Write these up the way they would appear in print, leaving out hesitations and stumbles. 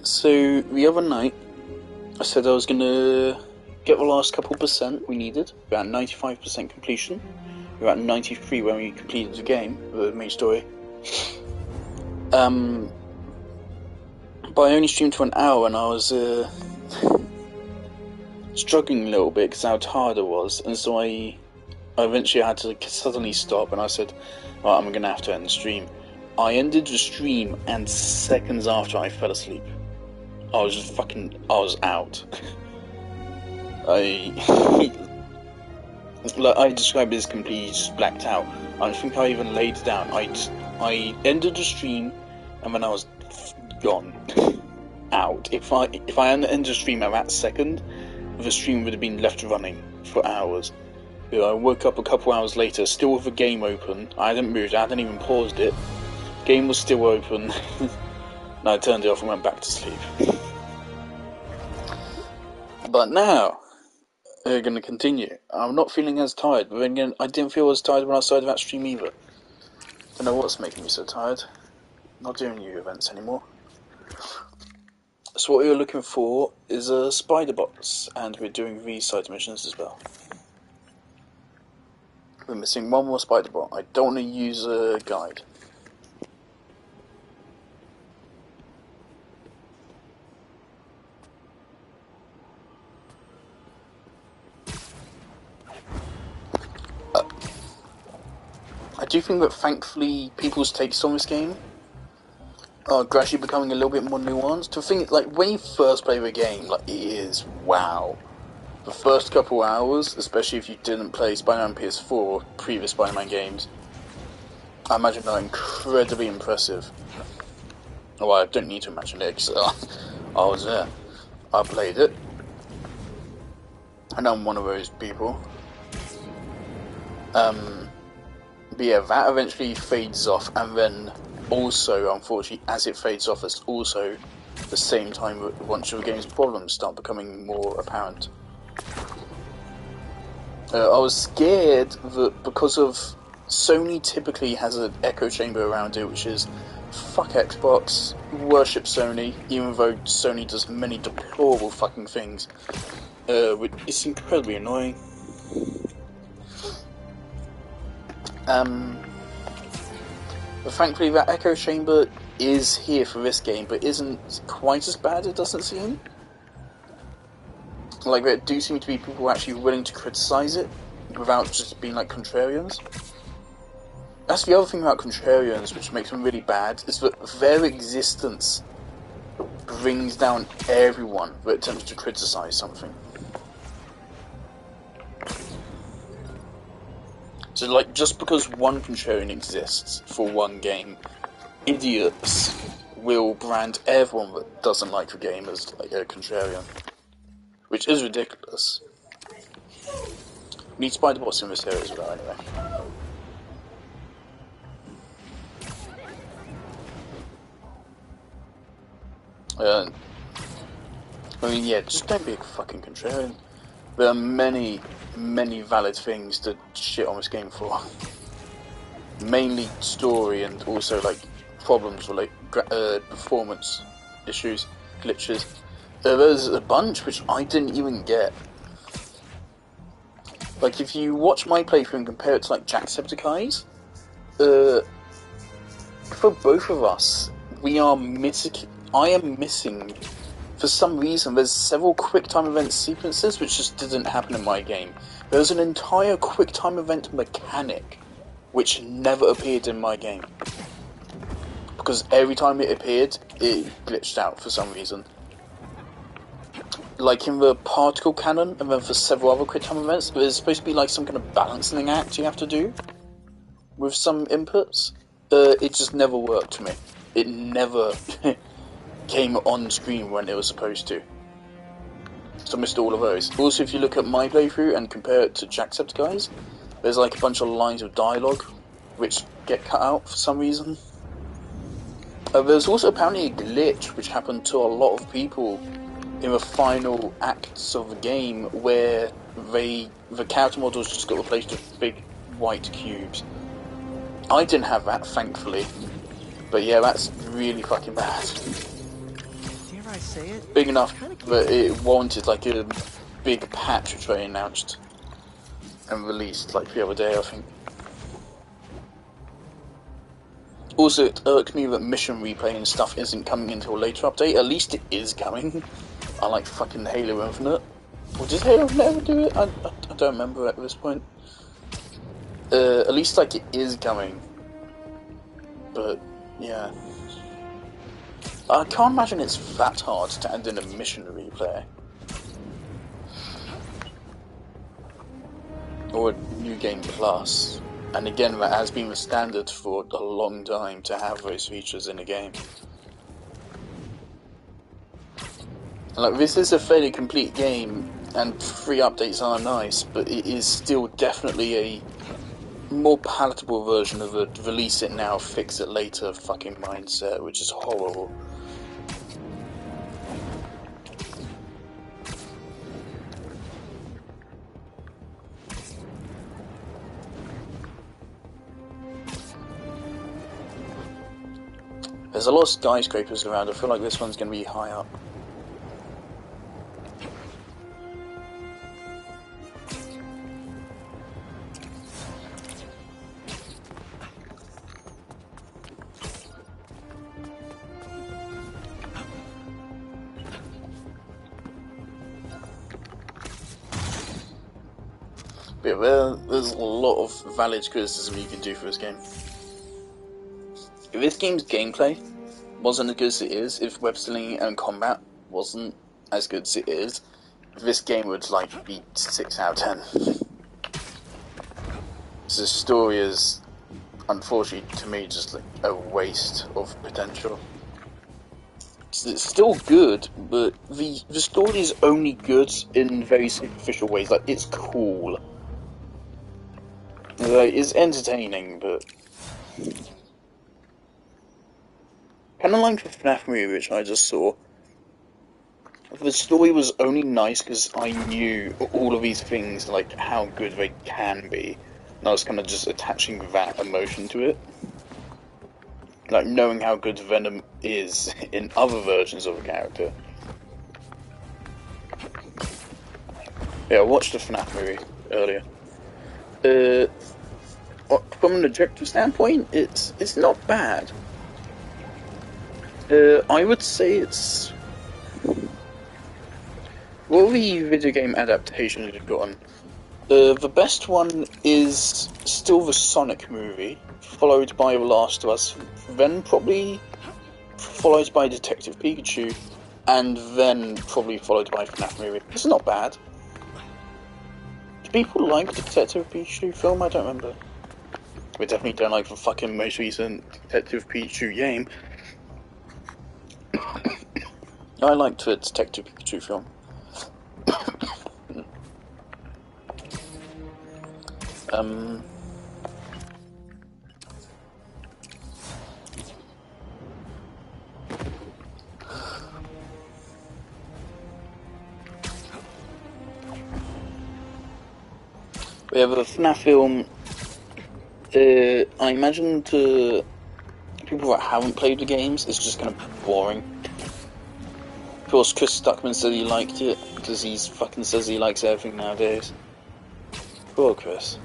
So the other night, I said I was gonna get the last couple percent we needed. About 95% completion. About 93 when we completed the game, the main story. But I only streamed for an hour, and I was struggling a little bit because how tired I was, and so I eventually had to suddenly stop, and I said, "Well, I'm gonna have to end the stream." I ended the stream, and seconds after I fell asleep. I was out. I described it as completely just blacked out. I don't think I even laid down. I ended the stream, and then I was gone, out. If I hadn't ended the stream at that second, the stream would have been left running for hours. I woke up a couple hours later, still with the game open. I hadn't moved. I hadn't even paused it. Game was still open. And I turned it off and went back to sleep. But now, we're going to continue. I'm not feeling as tired, but then again, I didn't feel as tired when I started that stream either. Don't know what's making me so tired. Not doing new events anymore. So what we were looking for is a spider box, and we're doing these side missions as well. We're missing one more spider bot. I don't want to use a guide. I do think that thankfully people's takes on this game are gradually becoming a little bit more nuanced. The thing, like, when you first play the game, like, it is wow. The first couple hours, especially if you didn't play Spider-Man PS4, previous Spider-Man games, I imagine they're incredibly impressive. Well, I don't need to imagine it, because I was there. I played it. And I'm one of those people. But yeah, that eventually fades off, and then also, unfortunately, as it fades off, it's also the same time that a bunch of the game's problems start becoming more apparent. I was scared that because of Sony typically has an echo chamber around it, which is fuck Xbox, worship Sony, even though Sony does many deplorable fucking things. It's incredibly annoying. But thankfully that echo chamber is here for this game, but isn't quite as bad, it doesn't seem. Like, there do seem to be people actually willing to criticise it without just being like contrarians. That's the other thing about contrarians, which makes them really bad, is that their existence brings down everyone that attempts to criticise something. So, like, just because one contrarian exists for one game, idiots will brand everyone that doesn't like the game as, like, a contrarian. Which is ridiculous. We need spider bots in this area as well, anyway. I mean, yeah, just don't be a fucking contrarian. There are many, many valid things to shit on this game for. Mainly story and also, like, problems with, like, performance issues, glitches. There's a bunch which I didn't even get. Like, if you watch my playthrough and compare it to, like, Jacksepticeye's, for both of us, I am missing, for some reason, there's several QuickTime event sequences which just didn't happen in my game. There's an entire QuickTime event mechanic which never appeared in my game. Because every time it appeared, it glitched out for some reason. Like in the particle cannon, and then for several other QuickTime events, there's supposed to be like some kind of balancing act you have to do with some inputs. It just never worked to me. It never came on screen when it was supposed to. So I missed all of those. Also, if you look at my playthrough and compare it to Jacksepticeye's, there's like a bunch of lines of dialogue which get cut out for some reason. There's also apparently a glitch which happened to a lot of people in the final acts of the game where the character models just got replaced with big white cubes. I didn't have that, thankfully. But yeah, that's really fucking bad. I say it. Big enough that it warranted like a big patch which they announced and released like the other day, I think. Also, it irks me that mission replay and stuff isn't coming until a later update. At least it is coming. I like fucking Halo Infinite. Or did Halo Infinite ever do it? I don't remember at this point. At least like it is coming. But, yeah. I can't imagine it's that hard to add in a mission replay. Or a New Game Plus. And again, that has been the standard for a long time to have those features in a game. Like, this is a fairly complete game, and 3 updates are nice, but it is still definitely a more palatable version of a release it now, fix it later fucking mindset, which is horrible. There's a lot of skyscrapers around. I feel like this one's going to be high up. But there's a lot of valid criticism you can do for this game. If this game's gameplay wasn't as good as it is, if web slinging and combat wasn't as good as it is, this game would like be 6 out of 10. So the story is, unfortunately to me, just like a waste of potential. It's still good, but the story is only good in very superficial ways. Like, it's cool. Like, it's entertaining, but kind of like the FNAF movie, which I just saw. The story was only nice because I knew all of these things, like how good they can be, and I was kind of just attaching that emotion to it. Like knowing how good Venom is in other versions of a character. Yeah, I watched the FNAF movie earlier. From an objective standpoint, it's not bad. I would say it's... What are the video game adaptations you've gotten? The best one is still the Sonic movie, followed by The Last of Us, then probably followed by Detective Pikachu, and then probably followed by FNAF movie. It's not bad. Do people like the Detective Pikachu film? I don't remember. We definitely don't like the fucking most recent Detective Pikachu game. I liked the Detective Pikachu film. We have a FNAF film. I imagine to people that haven't played the games, it's just kind of boring. Of course, Chris Stuckman said he liked it because he fucking says he likes everything nowadays. Poor Chris.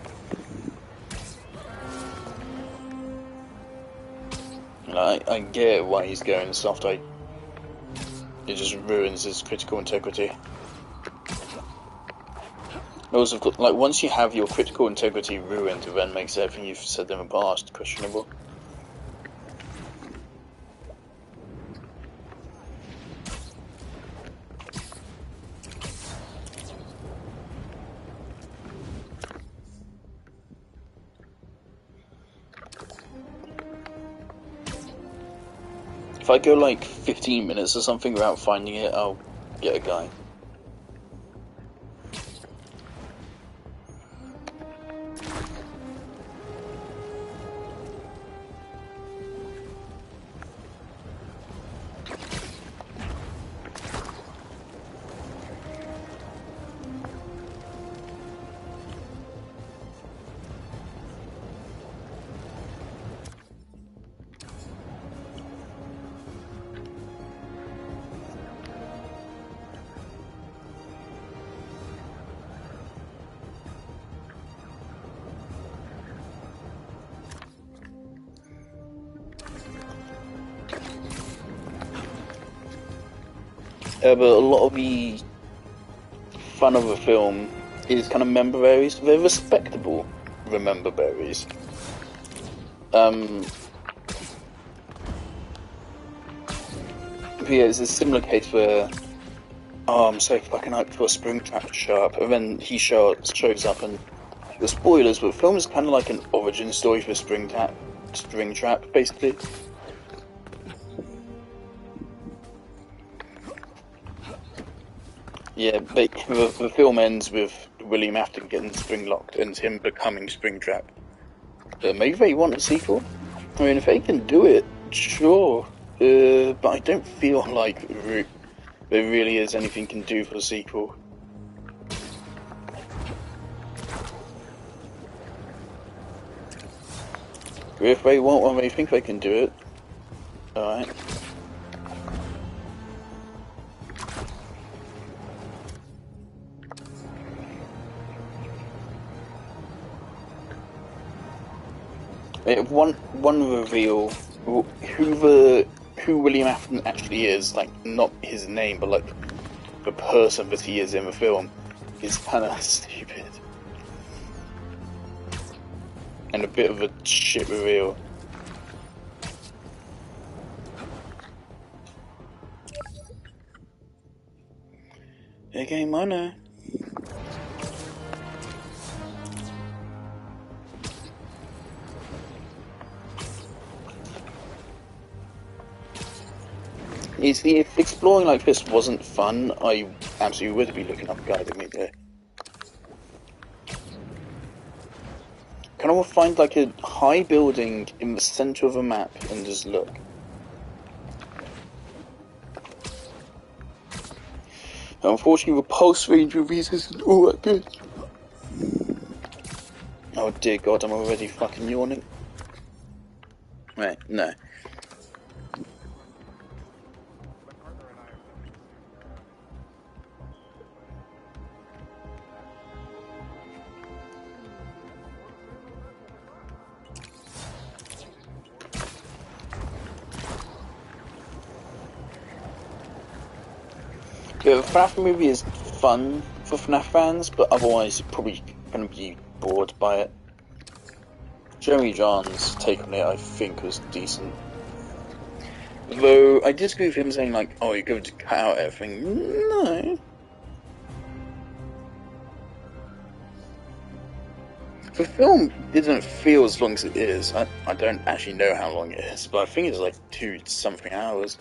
I get why he's going soft. It just ruins his critical integrity. Also, like, once you have your critical integrity ruined, it then makes everything you've said in the past questionable. If I go like 15 minutes or something without finding it, I'll get a guy. But a lot of the fun of the film is kind of member berries. They're respectable remember berries. But yeah, it's a similar case where, oh, I'm so fucking hyped for Springtrap to show up, and then he shows up, and the spoilers, but the film is kind of like an origin story for Springtrap, basically. Yeah, but the film ends with William Afton getting spring-locked and him becoming Springtrap. Maybe they want a sequel? I mean, if they can do it, sure. But I don't feel like there really is anything can do for a sequel. If they want one, they think they can do it. Alright. One reveal who William Afton actually is, like not his name, but like the person that he is in the film, is kind of stupid and a bit of a shit reveal. Game, I know. You see, if exploring like this wasn't fun, I absolutely would be looking up Guide immediately. Kind of find like a high building in the center of a map and just look. Unfortunately, the pulse range of these isn't all that good. Oh dear God, I'm already fucking yawning. Right, no. Yeah, the FNAF movie is fun for FNAF fans, but otherwise you're probably going to be bored by it. Jeremy John's take on it, I think, was decent. Though, I disagree with him saying, like, oh, you're going to cut out everything. No. The film didn't feel as long as it is. I don't actually know how long it is, but I think it's like 2-something hours.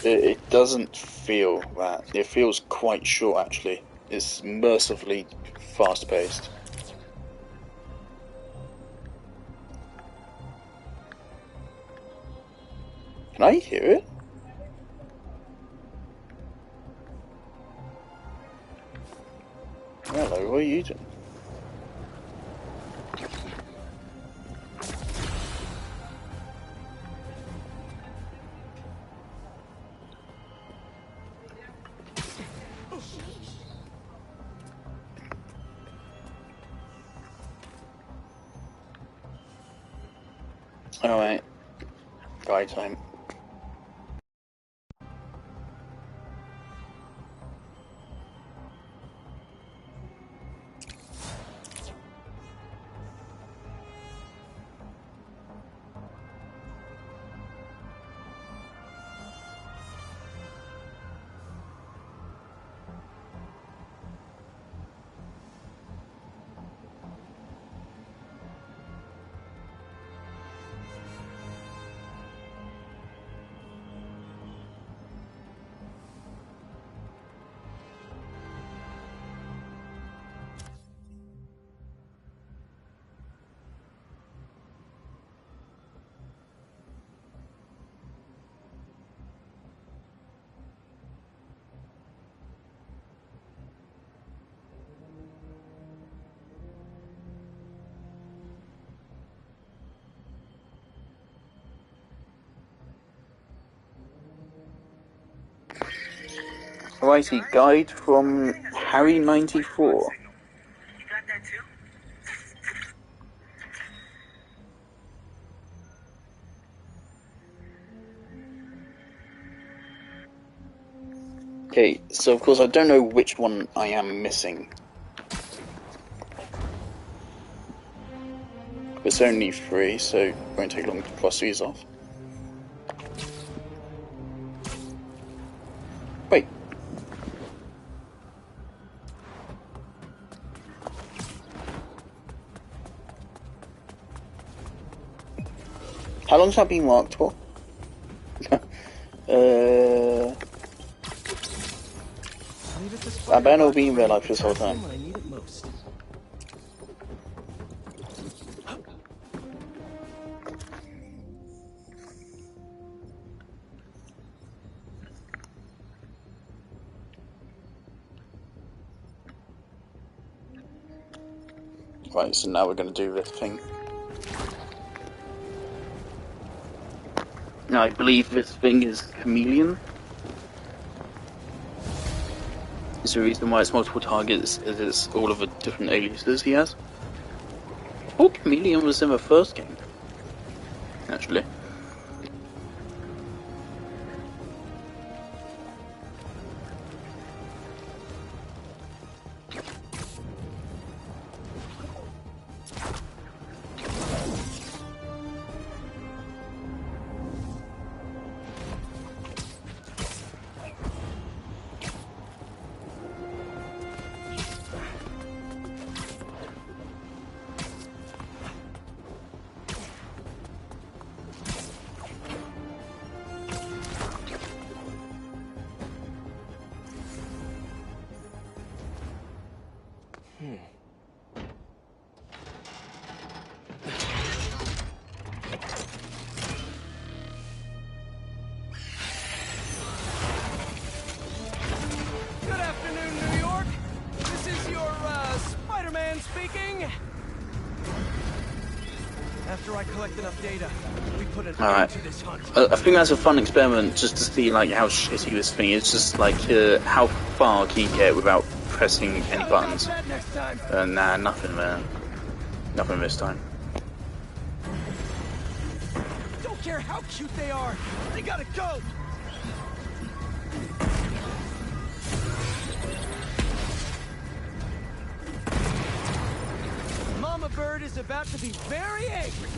It doesn't feel that. It feels quite short, actually. It's mercifully fast-paced. Can I hear it? Hello, what are you doing? Alright. Bye time. Righty, guide from Harry94. Okay, so of course I don't know which one I am missing. It's only 3, so it won't take long to cross these off. Wait. How long's that been marked for? I better not be in real life this whole time. Right, so now we're going to do this thing. Now I believe this thing is Chameleon. Is the reason why it's multiple targets is it's all of the different aliases he has. I thought Chameleon was in the first game, actually. After I collect enough data, we put an Alright. end to this hunt. I think that's a fun experiment just to see like how shitty this thing is. Just like how far can you get without pressing any buttons? Nah, nothing, man. Nothing this time. Don't care how cute they are. They gotta go. Mama Bird is about to be very angry.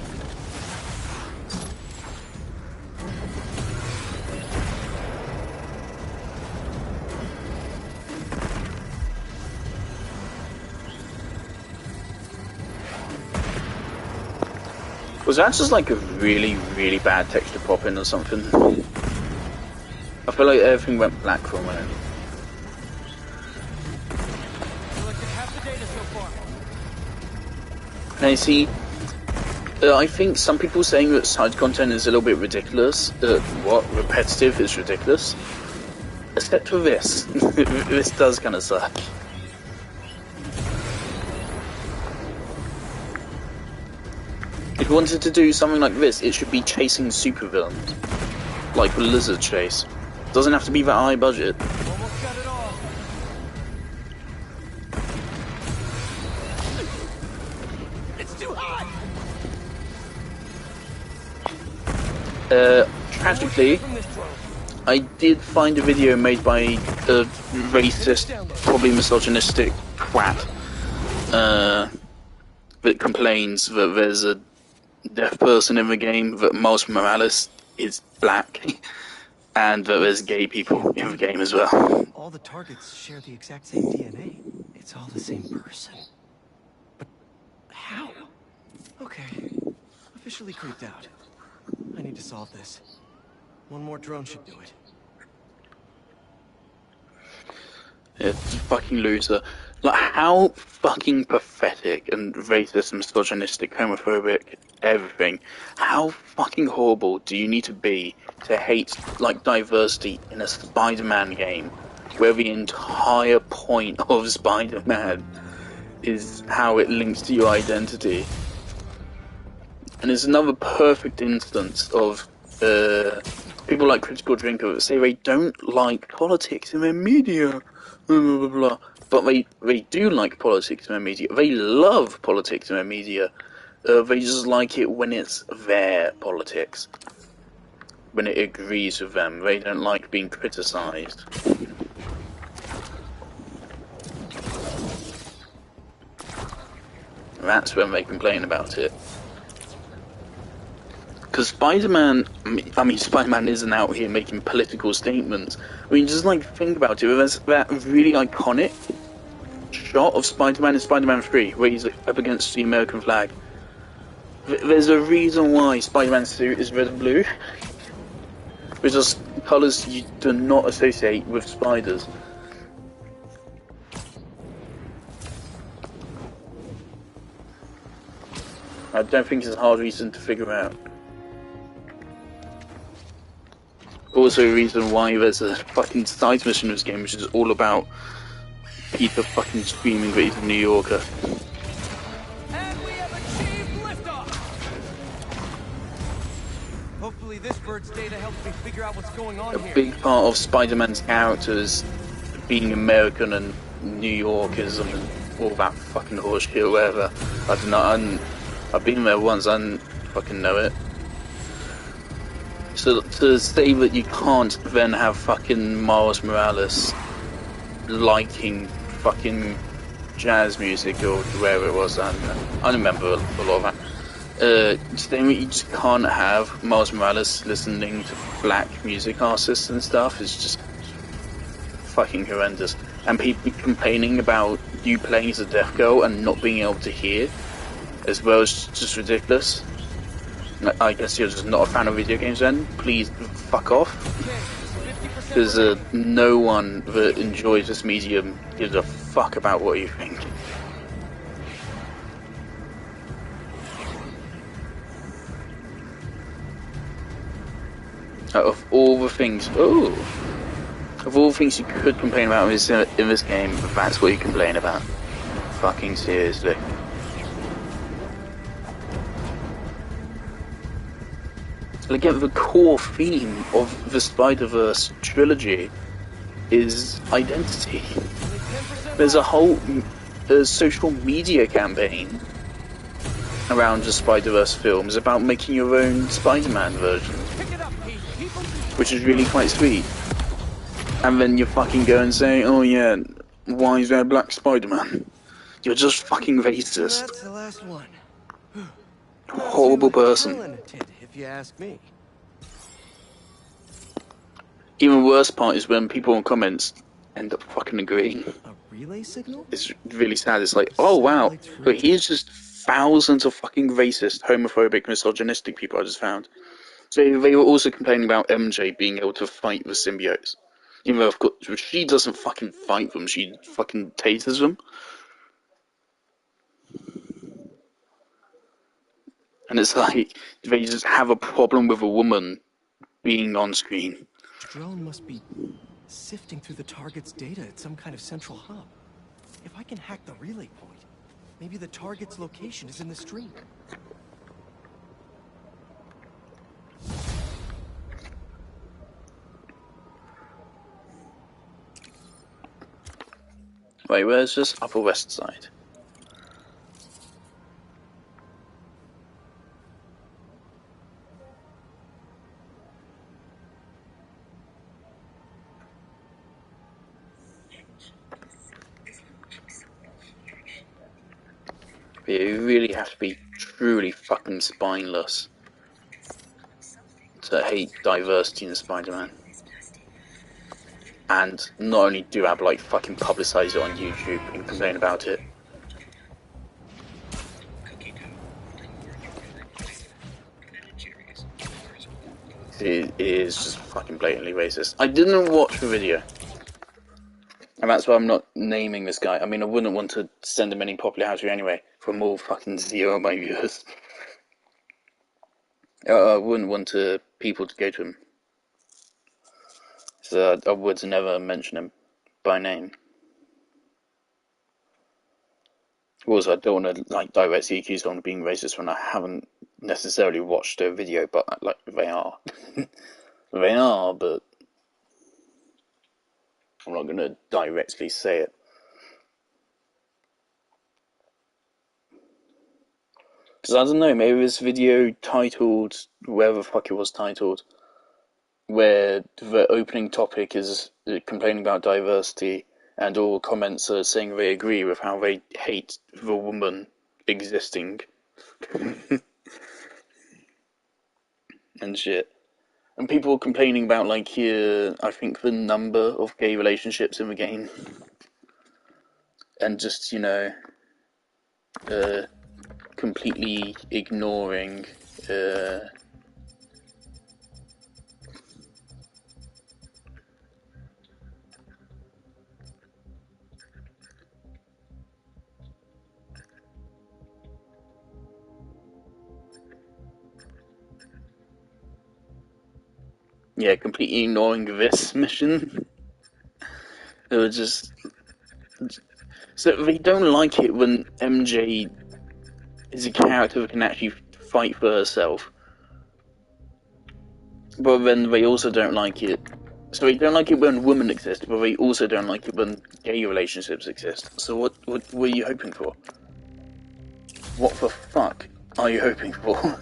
Was that just like a really, really bad texture pop in or something? I feel like everything went black for a minute. Collected half the data so far. Now you see, I think some people saying that side content is a little bit ridiculous. Repetitive is ridiculous. Except for this. This does kind of suck. If you wanted to do something like this, it should be chasing supervillains. Like the Lizard Chase. It doesn't have to be that high budget. Almost got it all. It's too high. Tragically, I did find a video made by a racist, probably misogynistic twat, that complains that there's a deaf person in the game, that Miles Morales is black, and that there's gay people in the game as well. All the targets share the exact same DNA. It's all the same person. But how? Okay. Officially creeped out. I need to solve this. One more drone should do it. Yeah, fucking loser. Like, how fucking pathetic and racist, misogynistic, homophobic, everything. How fucking horrible do you need to be to hate, like, diversity in a Spider-Man game, where the entire point of Spider-Man is how it links to your identity? And it's another perfect instance of people like Critical Drinker that say they don't like politics in their media, blah, blah, blah, blah. But they do like politics in their media. They love politics in their media. They just like it when it's their politics. When it agrees with them. They don't like being criticised. that's when they complain about it. Because Spider-Man, I mean, Spider-Man isn't out here making political statements. I mean, just like think about it. There's that really iconic shot of Spider-Man in Spider-Man 3, where he's up against the American flag. There's a reason why Spider-Man's suit is red and blue. Which are colours you do not associate with spiders. I don't think it's a hard reason to figure out. Also a reason why there's a fucking side mission in this game which is all about Peter fucking screaming that he's a New Yorker. And we have achieved liftoff! Hopefully this bird's data helps me figure out what's going on here. A big part of Spider-Man's character is being American and New Yorkers and all that fucking horseshit or whatever. I don't know, I've been there once, I didn't fucking know it. So to say that you can't then have fucking Miles Morales liking fucking jazz music or wherever it was, I don't remember a lot of that. Saying that you just can't have Miles Morales listening to black music artists and stuff is just fucking horrendous. And people complaining about you playing as a deaf girl and not being able to hear as well is just ridiculous. I guess you're just not a fan of video games then. Please fuck off. Because no one that enjoys this medium gives a fuck about what you think. Of all the things, of all the things you could complain about in this game, that's what you complain about. Fucking seriously. Again, the core theme of the Spider-Verse trilogy is identity. There's a whole social media campaign around the Spider-Verse films about making your own Spider-Man version, which is really quite sweet. And then you fucking go and say, oh yeah, why is there a black Spider-Man? You're just fucking racist. That's the last one. Horrible person. Talented, if you ask me. Even worse part is when people in comments end up fucking agreeing. A relay signal? It's really sad. It's like, oh wow, but here's just thousands of fucking racist, homophobic, misogynistic people I just found. So they were also complaining about MJ being able to fight the symbiotes. Even though, of course, she doesn't fucking fight them, she fucking tases them. And it's like, they just have a problem with a woman being on screen. Drone must be sifting through the target's data at some kind of central hub. If I can hack the relay point, maybe the target's location is in the stream. Wait, where's this? Upper West Side. You really have to be truly fucking spineless to hate diversity in Spider-Man. And not only do have like fucking publicise it on YouTube and complain about it. It is just fucking blatantly racist. I didn't watch the video. And that's why I'm not naming this guy. I mean, I wouldn't want to send him any popularity anyway, from all fucking zero of my viewers. I wouldn't want people to go to him. So I would never mention him by name. Also, I don't want to like directly accuse someone of being racist when I haven't necessarily watched a video, but like they are. They are, but I'm not going to directly say it. Because I don't know, maybe this video titled, wherever the fuck it was titled, where the opening topic is complaining about diversity, and all comments are saying they agree with how they hate the woman existing and shit. And people are complaining about, like, I think the number of gay relationships in the game. And just, completely ignoring, completely ignoring this mission. They were just... So they don't like it when MJ is a character that can actually fight for herself. But then they also don't like it. So they don't like it when women exist, but they also don't like it when gay relationships exist. So what were you hoping for? What the fuck are you hoping for?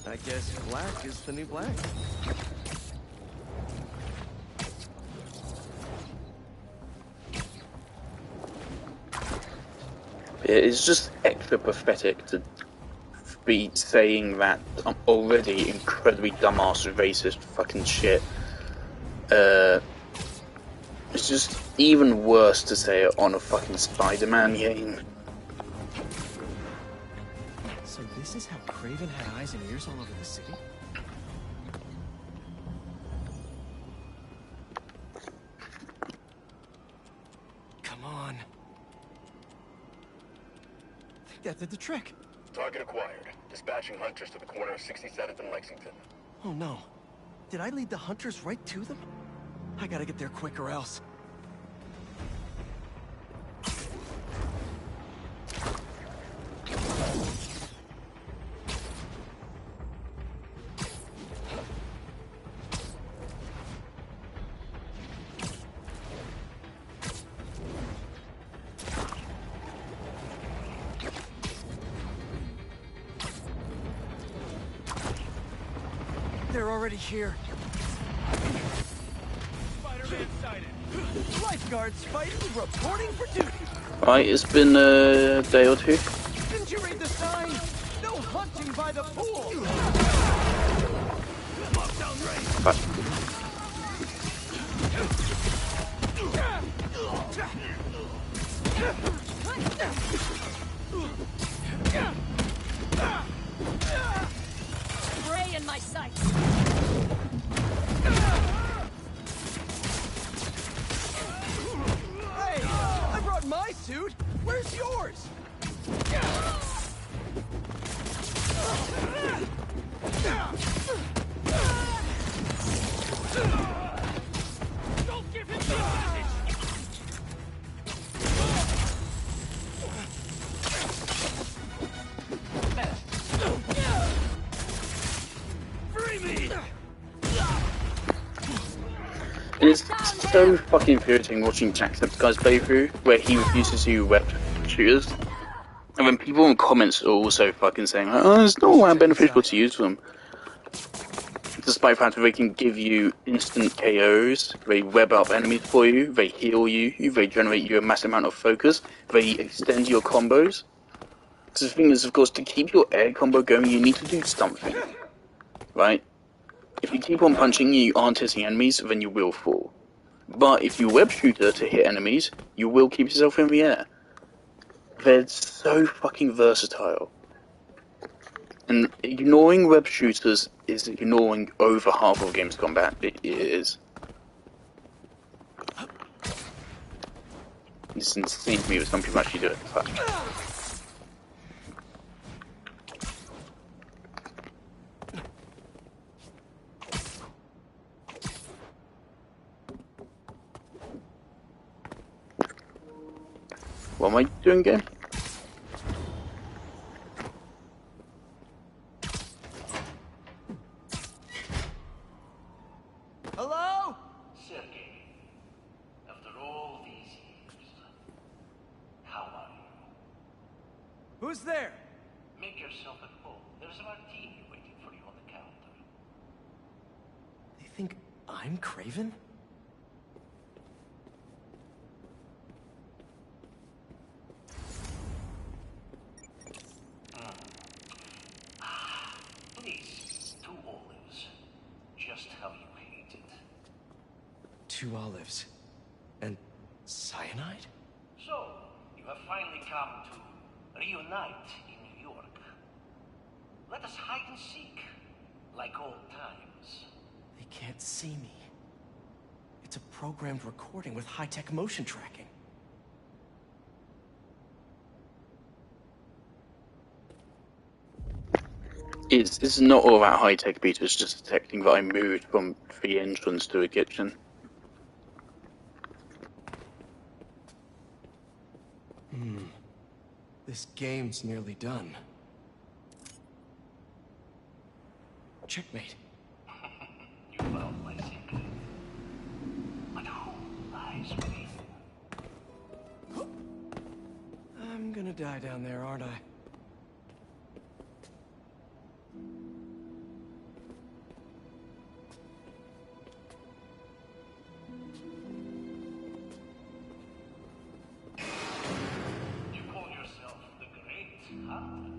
I guess black is the new black. It's just extra pathetic to be saying that already incredibly dumbass racist fucking shit. It's just even worse to say it on a fucking Spider-Man game. So this is how Kraven had eyes and ears all over the city? Come on. I think that did the trick. Target acquired. Dispatching hunters to the corner of 67th and Lexington. Oh no. Did I lead the hunters right to them? I gotta get there quick or else. They're already here. Spider-Man sighted. Lifeguards fighting, reporting for duty. Right, it's been a day or two. Didn't you read the sign? No hunting by the pool. Lockdown range. But Ray in my sights. Hey, I brought my suit. Where's yours? Don't give him the advantage. Free me! it's so fucking infuriating watching Jacksepticeye's playthrough, where he refuses to use web shooters. And when people in comments are also fucking saying, oh, it's not that beneficial to use them. Despite the fact that they can give you instant KOs, they web up enemies for you, they heal you, they generate you a massive amount of focus, they extend your combos. So the thing is, of course, to keep your air combo going, you need to do something, right? If you keep on punching, you aren't hitting enemies, then you will fall. But if you web shooter to hit enemies, you will keep yourself in the air. They're so fucking versatile. And ignoring web shooters is ignoring over half of game's combat. It is. It's insane to me that some people actually do it. Fuck. What am I doing again? Hello? Sergei, after all these years, how are you? Who's there? Make yourself at home. There's a martini waiting for you on the counter. They think I'm Kraven? Please, 2 olives. Just how you hate it. 2 olives. And cyanide? So, you have finally come to reunite in New York. Let us hide and seek, like old times. They can't see me. It's a programmed recording with high-tech motion tracking. It's not all about high-tech, Peter. It's just detecting that I moved from the entrance to the kitchen. This game's nearly done. Checkmate. You found my secret. But who lies within? I'm gonna die down there, aren't I? You call yourself the Great Hunter,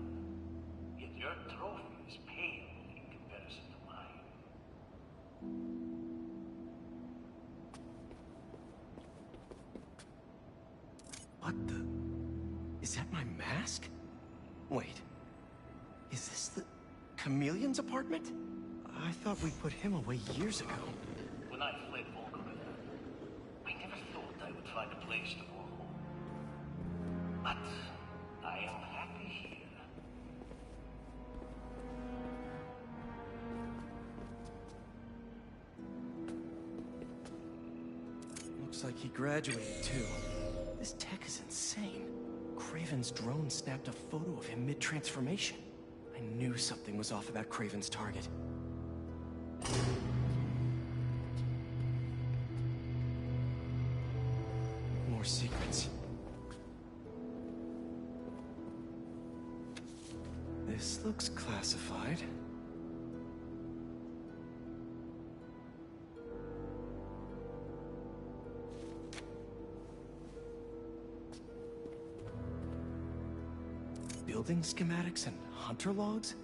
yet your trophy is pale in comparison to mine. What the... Is that my mask? Wait. Is this the... Chameleon's apartment? I thought we put him away years ago. When I fled Volgograd, I never thought I would find a place to call home. But I am happy here. Looks like he graduated, too. This tech is insane. Kraven's drone snapped a photo of him mid-transformation. I knew something was off about Kraven's target. More secrets. This looks classified. Building schematics and hunter logs?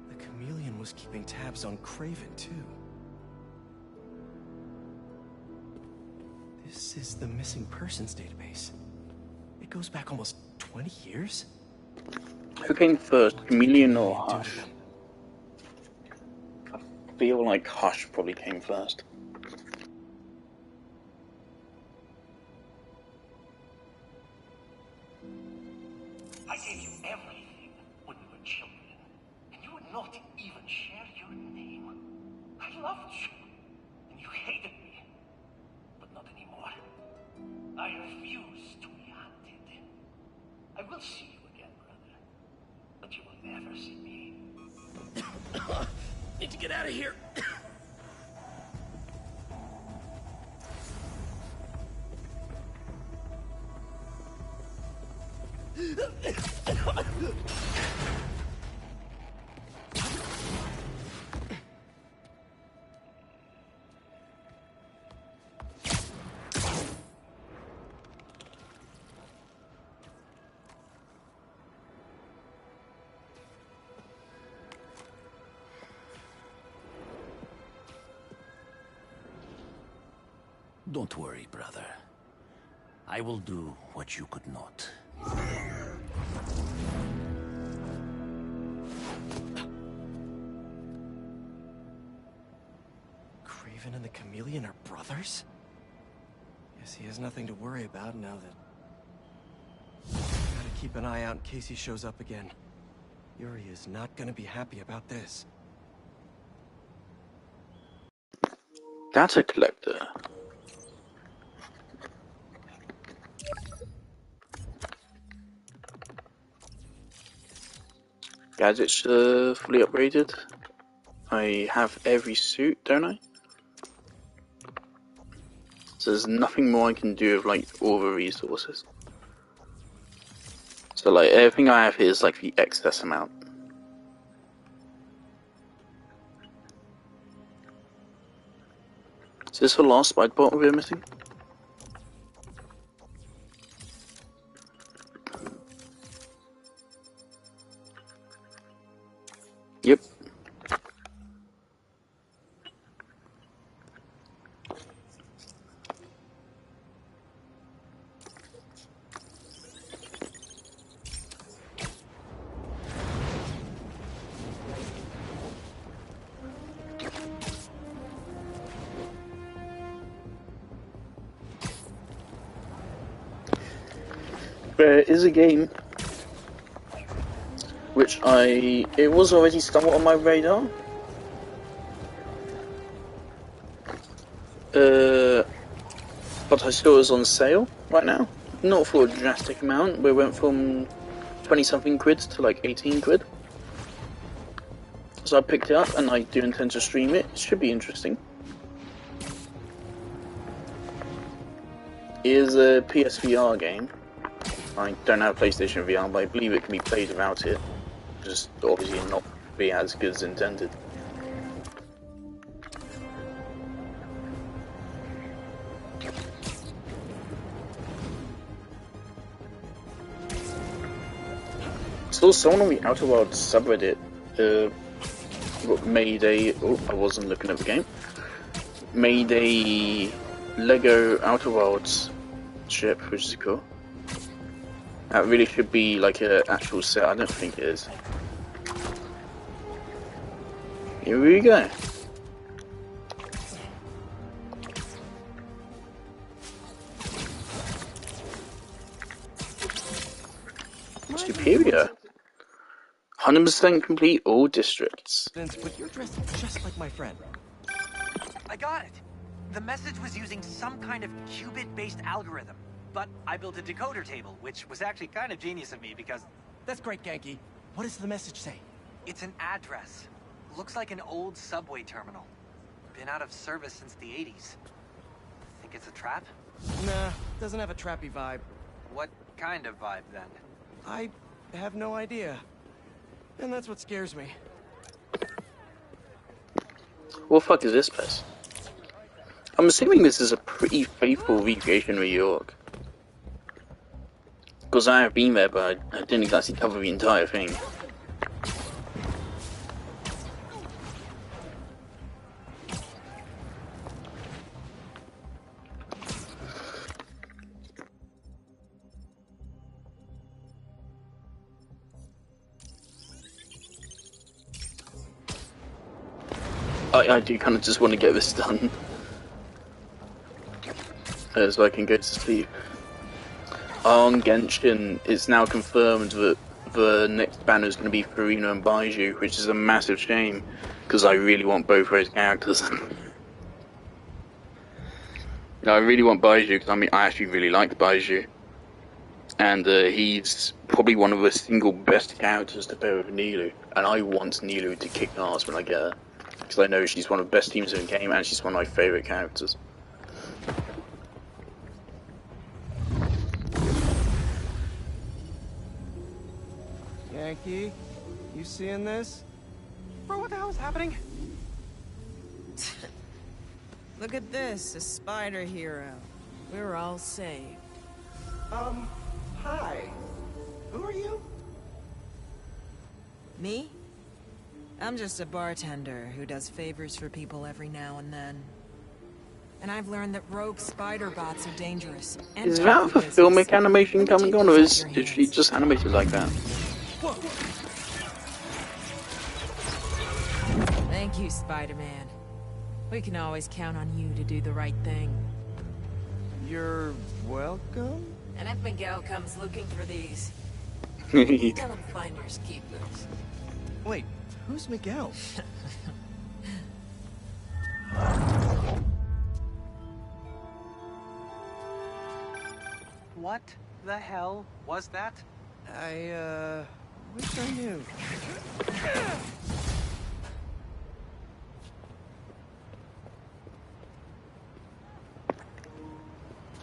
The chameleon was keeping tabs on Kraven, too. This is the missing persons database. It goes back almost 20 years? Who came first, Chameleon or What do Hush? to them? I feel like Hush probably came first. I gave you everything when we were children, and you would not even share your name. I loved you, and you hated me, but not anymore. I refuse to be hunted. I will see you again, brother, but you will never see me. Need to get out of here. Don't worry, brother. I will do what you could not. Kraven and the chameleon are brothers? Guess he has nothing to worry about now that... Gotta keep an eye out in case he shows up again. Yuri is not gonna be happy about this. Data collector. gadgets fully upgraded. I have every suit, don't I? So there's nothing more I can do with like all the resources. So like everything I have here is like the excess amount. Is this the last spider bot we're missing? Yep. There is a game which it was already somewhat on my radar. But I saw it was on sale right now. Not for a drastic amount, we went from 20 something quid to like 18 quid. So I picked it up and I do intend to stream it. It should be interesting. It is a PSVR game. I don't have PlayStation VR, but I believe it can be played without it. Just obviously not be as good as intended. Still, someone on the Outer Worlds subreddit made a... Oh, I wasn't looking at the game. Made a Lego Outer Worlds ship, which is cool. That really should be like an actual set. I don't think it is. Here we go. Superior. 100% complete all districts. But you're dressed just like my friend. I got it. The message was using some kind of qubit-based algorithm. But I built a decoder table, which was actually kind of genius of me because... That's great, Genki. What does the message say? It's an address. Looks like an old subway terminal. Been out of service since the 80s. Think it's a trap? Nah, doesn't have a trappy vibe. What kind of vibe, then? I have no idea. And that's what scares me. What the fuck is this place? I'm assuming this is a pretty faithful recreation of New York. Because I have been there, but I didn't exactly cover the entire thing. I do kind of just want to get this done. So I can go to sleep. On Genshin, it's now confirmed that the next banner is going to be Furina and Baiju, which is a massive shame, because I really want both those characters. I really want Baiju, because I actually really like Baiju. And he's probably one of the single best characters to pair with Nilou, and I want Nilou to kick ass when I get her, because I know she's one of the best teams in the game, and she's one of my favourite characters. Genki, you seeing this? Bro, what the hell is happening? Look at this, a spider hero. We're all saved. Hi. Who are you? Me? I'm just a bartender who does favors for people every now and then. And I've learned that rogue spider bots are dangerous. And Is that the filmic animation coming on, or is she just animated like that? Whoa. Thank you, Spider-Man. We can always count on you to do the right thing. You're welcome? And if Miguel comes looking for these, tell him finders keepers. Wait, who's Miguel? What the hell was that? I, Wish I knew.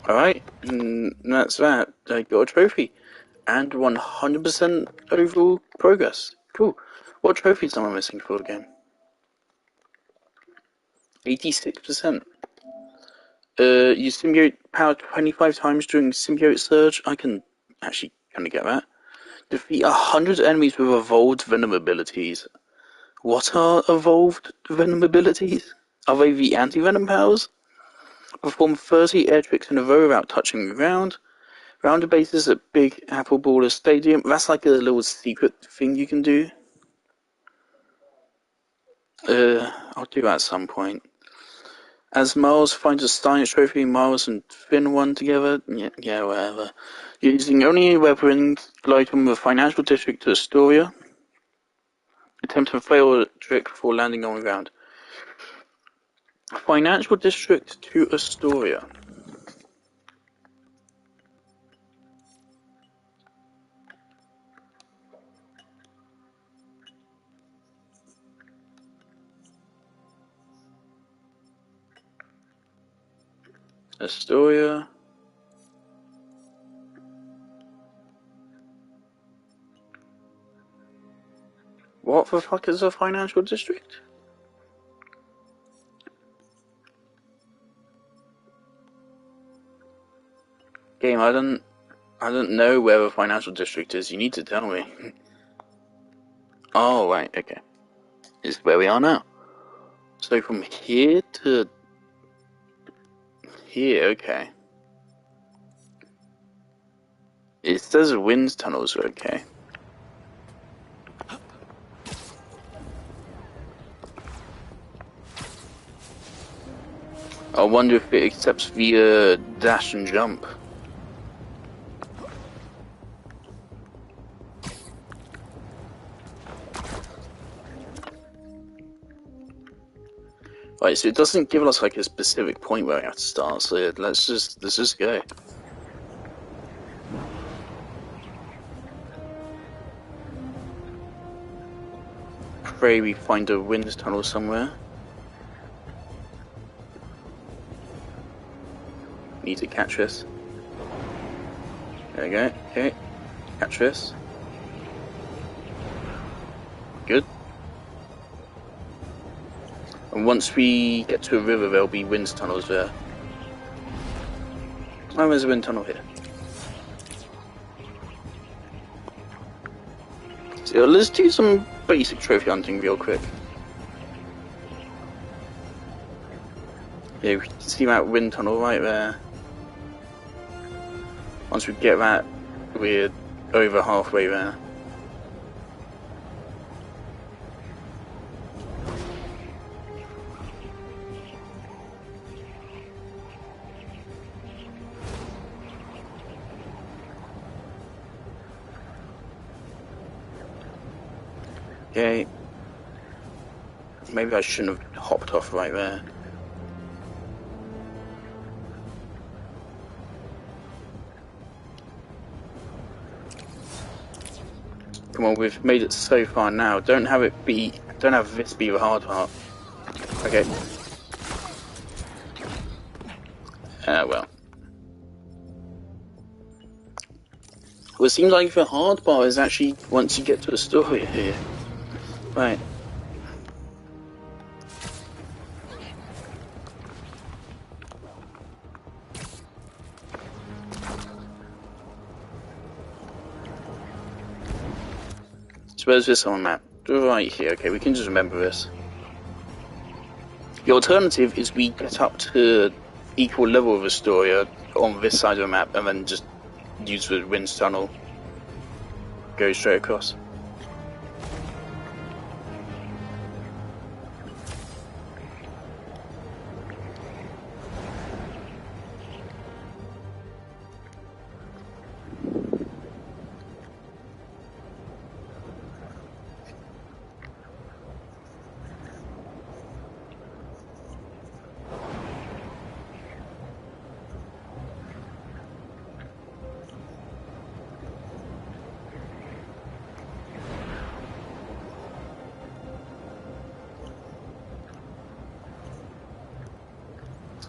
Alright, and that's that. I got a trophy. And 100% overall progress. Cool. What trophies am I missing for the game? 86%. Use symbiote power 25 times during symbiote surge. I can actually kind of get that. Defeat 100 enemies with evolved venom abilities. What are evolved venom abilities? Are they the anti-venom powers? Perform 30 air tricks in a row without touching the ground. Round the bases at Big Apple Baller Stadium. That's like a little secret thing you can do. I'll do that at some point. As Miles finds a Stein trophy, Miles and Finn won together. Yeah, whatever. Using only a weapon, glide from the financial district to Astoria. Attempt to fail a trick before landing on the ground. Financial district to Astoria. Astoria. What the fuck is a financial district? Game, I don't know where the financial district is. You need to tell me. Oh, right, okay. This is where we are now. So from here to here, okay. It says wind tunnels are okay. I wonder if it accepts via dash and jump. Right, so it doesn't give us like a specific point where we have to start, so let's just go. Pray we find a wind tunnel somewhere. Need to catch this. There we go, okay. Catch this. Good. And once we get to a river, there'll be wind tunnels there. Oh, there's a wind tunnel here. So let's do some basic trophy hunting real quick. Yeah, we can see that wind tunnel right there. Once we get that, we're over halfway there. Okay. Maybe I shouldn't have hopped off right there. Come on, we've made it so far now. Don't have this be the hard part. Okay. Well. Well, it seems like the hard part is actually once you get to the story here. Right. So where's this on the map? Right here, okay, we can just remember this. The alternative is we get up to equal level of Astoria on this side of the map and then just use the wind tunnel. Go straight across.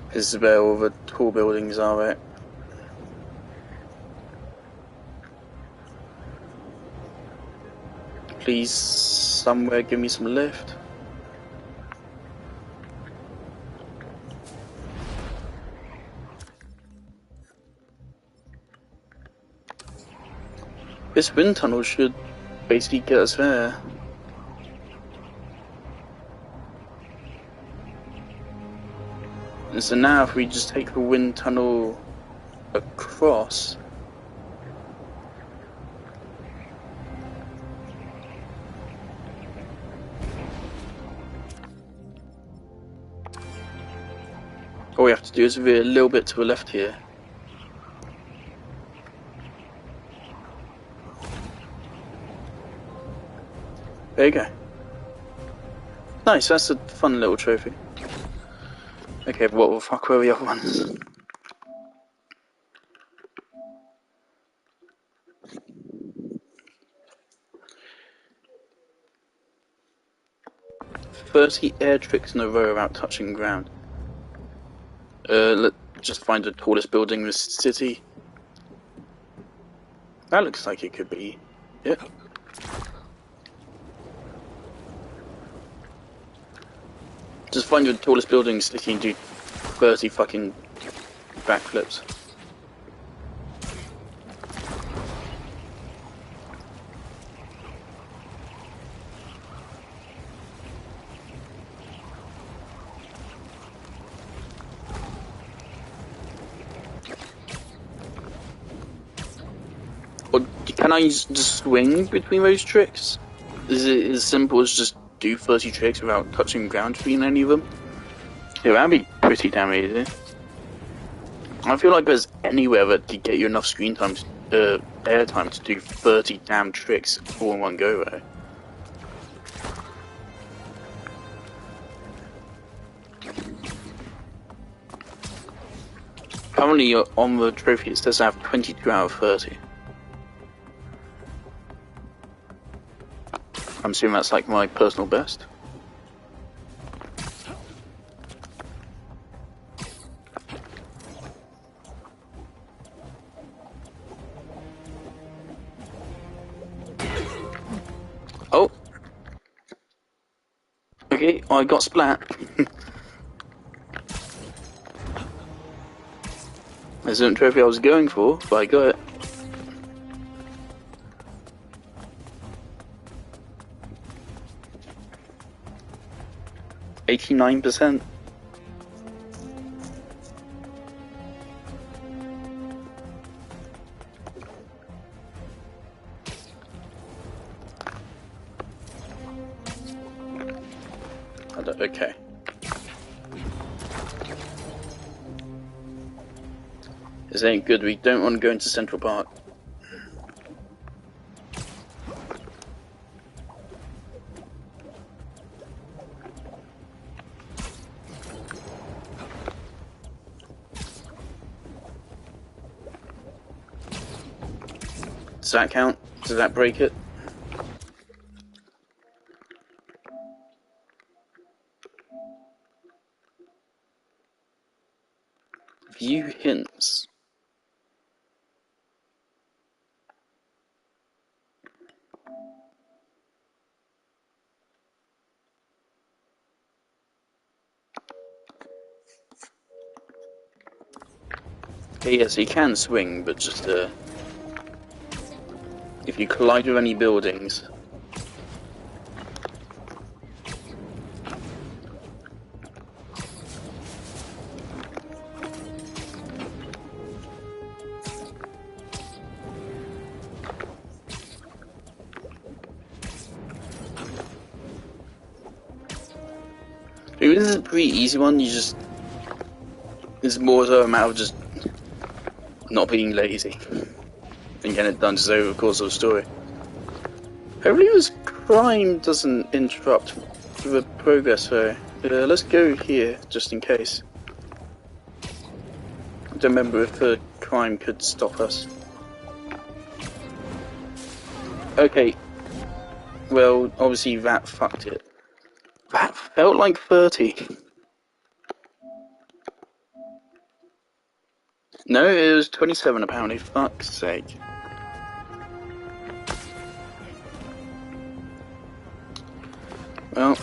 This is where all the tall buildings are, right? Please, somewhere give me some lift. This wind tunnel should basically get us there. And so now if we just take the wind tunnel across, all we have to do is veer a little bit to the left here. There you go. Nice, that's a fun little trophy. Okay, what the fuck were the other ones? "30 air tricks in a row without touching ground." Let's just find the tallest building in the city. That looks like it could be. Yep. Just find the tallest building in the city and do 30 fucking backflips. Or can I just swing between those tricks? Is it as simple as just do 30 tricks without touching ground between any of them? Yeah, that'd be pretty damn easy. I feel like there's anywhere that could get you enough screen time, airtime to do 30 damn tricks all in one go though. Currently on the trophy it says I have 22 out of 30. I'm assuming that's like my personal best. Oh! Okay, I got splat. This isn't the trophy I was going for, but I got it. %. Okay. This ain't good. We don't want to go into Central Park. Does that count? Does that break it? View hints. Okay, yes, he can swing, but just if you collide with any buildings. Maybe this is a pretty easy one. You just it's more so a matter of just not being lazy and getting it done just over the course of the story. Hopefully this crime doesn't interrupt the progress though. Let's go here just in case. I don't remember if the crime could stop us. Okay. Well, obviously that fucked it. That felt like 30. No, it was 27 apparently, fuck's sake. Well.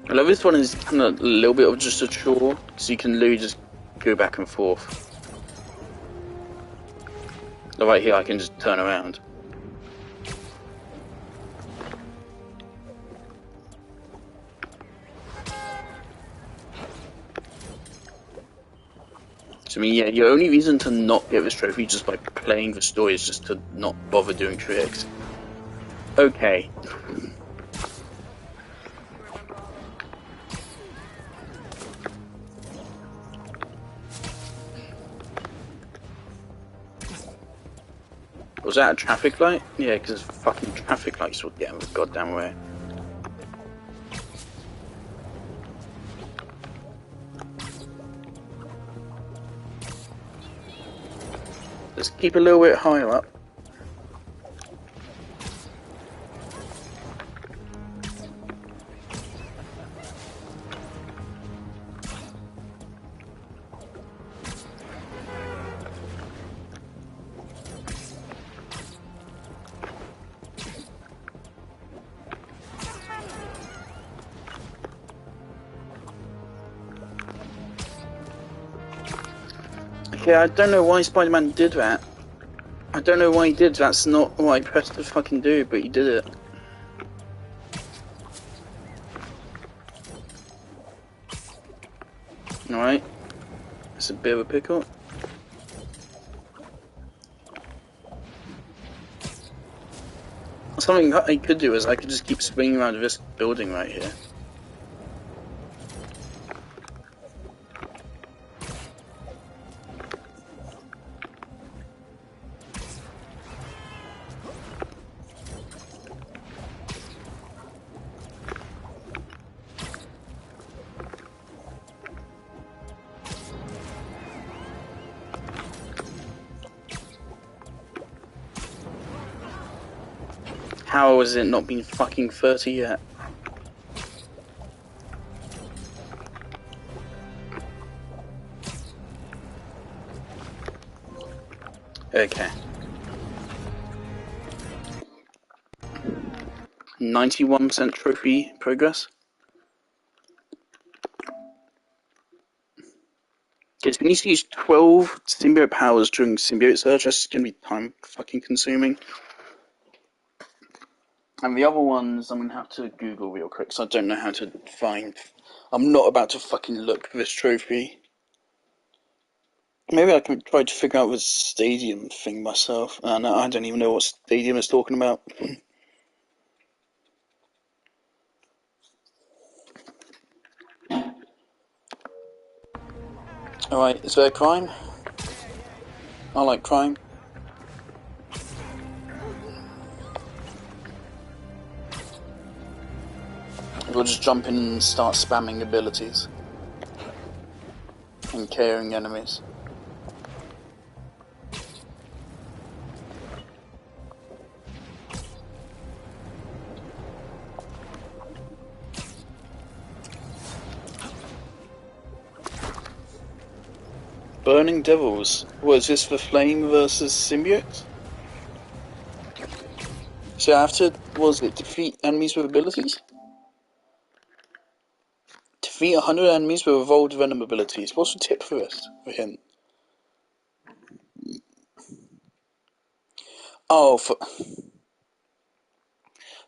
I love this one is kind of a little bit of just a chore, so you can literally just go back and forth. Right here I can just turn around. So I mean, yeah, your only reason to not get this trophy just by playing the story is just to not bother doing tricks. Okay. Was that a traffic light? Yeah, because fucking traffic lights would get in the goddamn way. Let's keep a little bit higher up. Yeah, I don't know why Spider-Man did that. I don't know why he did. That's not what I pressed to fucking do, but he did it. Alright. It's a bit of a pickle. Something I could do is I could just keep swinging around this building right here. How has it not been fucking 30 yet? Okay. 91% trophy progress. Okay, so we need to use 12 symbiote powers during symbiote surge. That's gonna be time fucking consuming. And the other ones I'm gonna have to Google real quick, so I don't know how to find. I'm not about to fucking look for this trophy. Maybe I can try to figure out this stadium thing myself. I don't even know what stadium it's talking about. Alright, is there crime? I like crime. We'll just jump in and start spamming abilities. And KOing enemies. Burning Devils. What is this for Flame versus Symbiote? So I have to, what was it, defeat enemies with abilities? Defeat 100 enemies with evolved venom abilities. What's the tip for this, for him? Oh, for...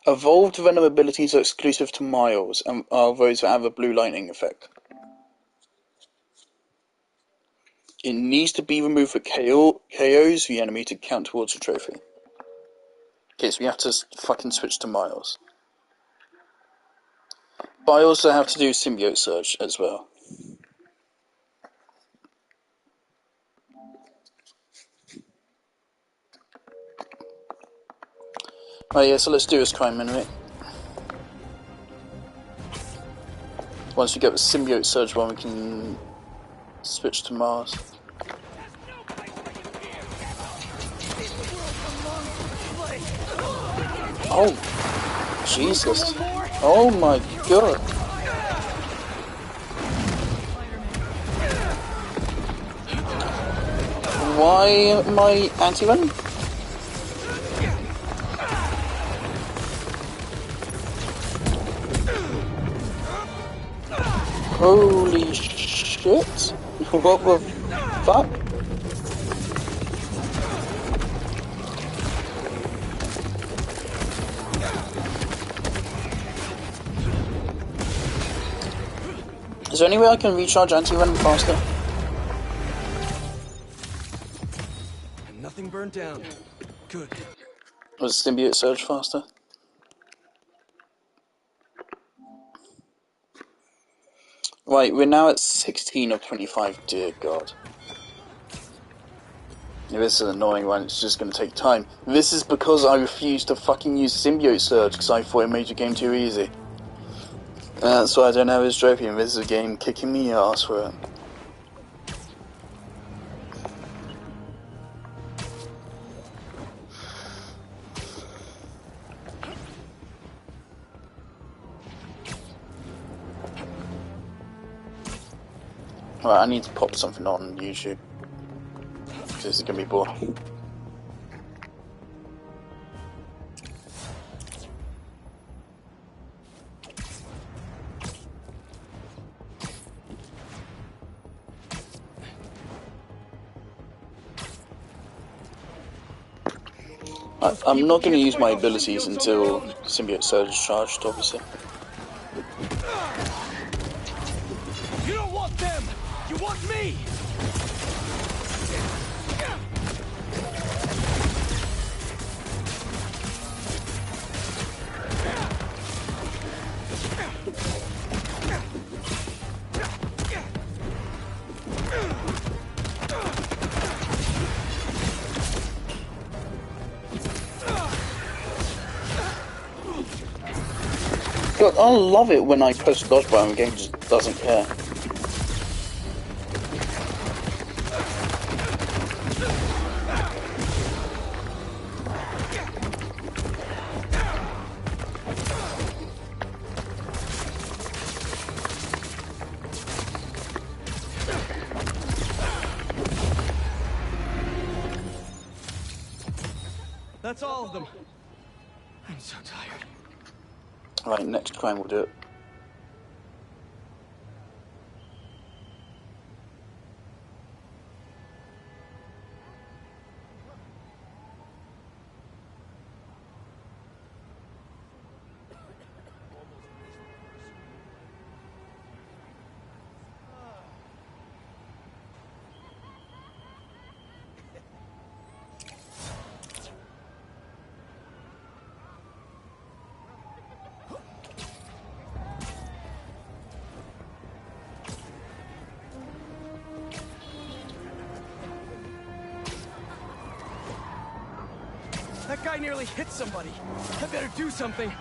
Evolved venom abilities are exclusive to Miles, and are those that have a blue lightning effect. It needs to be removed for KOs the enemy to count towards the trophy. Okay, so we have to fucking switch to Miles. But I also have to do Symbiote Surge as well. Oh yeah, so let's do this crime anyway. Once we get the Symbiote Surge one, we can switch to Mars. Oh, Jesus. Oh my god. Why my anti-venom? Holy shit. What the fuck? Is there any way I can recharge anti-venom faster? Nothing burned down. Good. Was symbiote surge faster? Right, we're now at 16 of 25, dear god. This is an annoying one, it's just going to take time. This is because I refused to fucking use symbiote surge because I thought it made the game too easy. That's why I don't have his trophy, and this is a game kicking me ass for it. Right, I need to pop something on YouTube. Because this is going to be boring. I'm not going to use my abilities until Symbiote Surge is charged, obviously. You don't want them! You want me! God, I love it when I press dodge button and the game just doesn't care. That's all of them. I'm so tired. Right, next crime will do it. That guy nearly hit somebody. I better do something.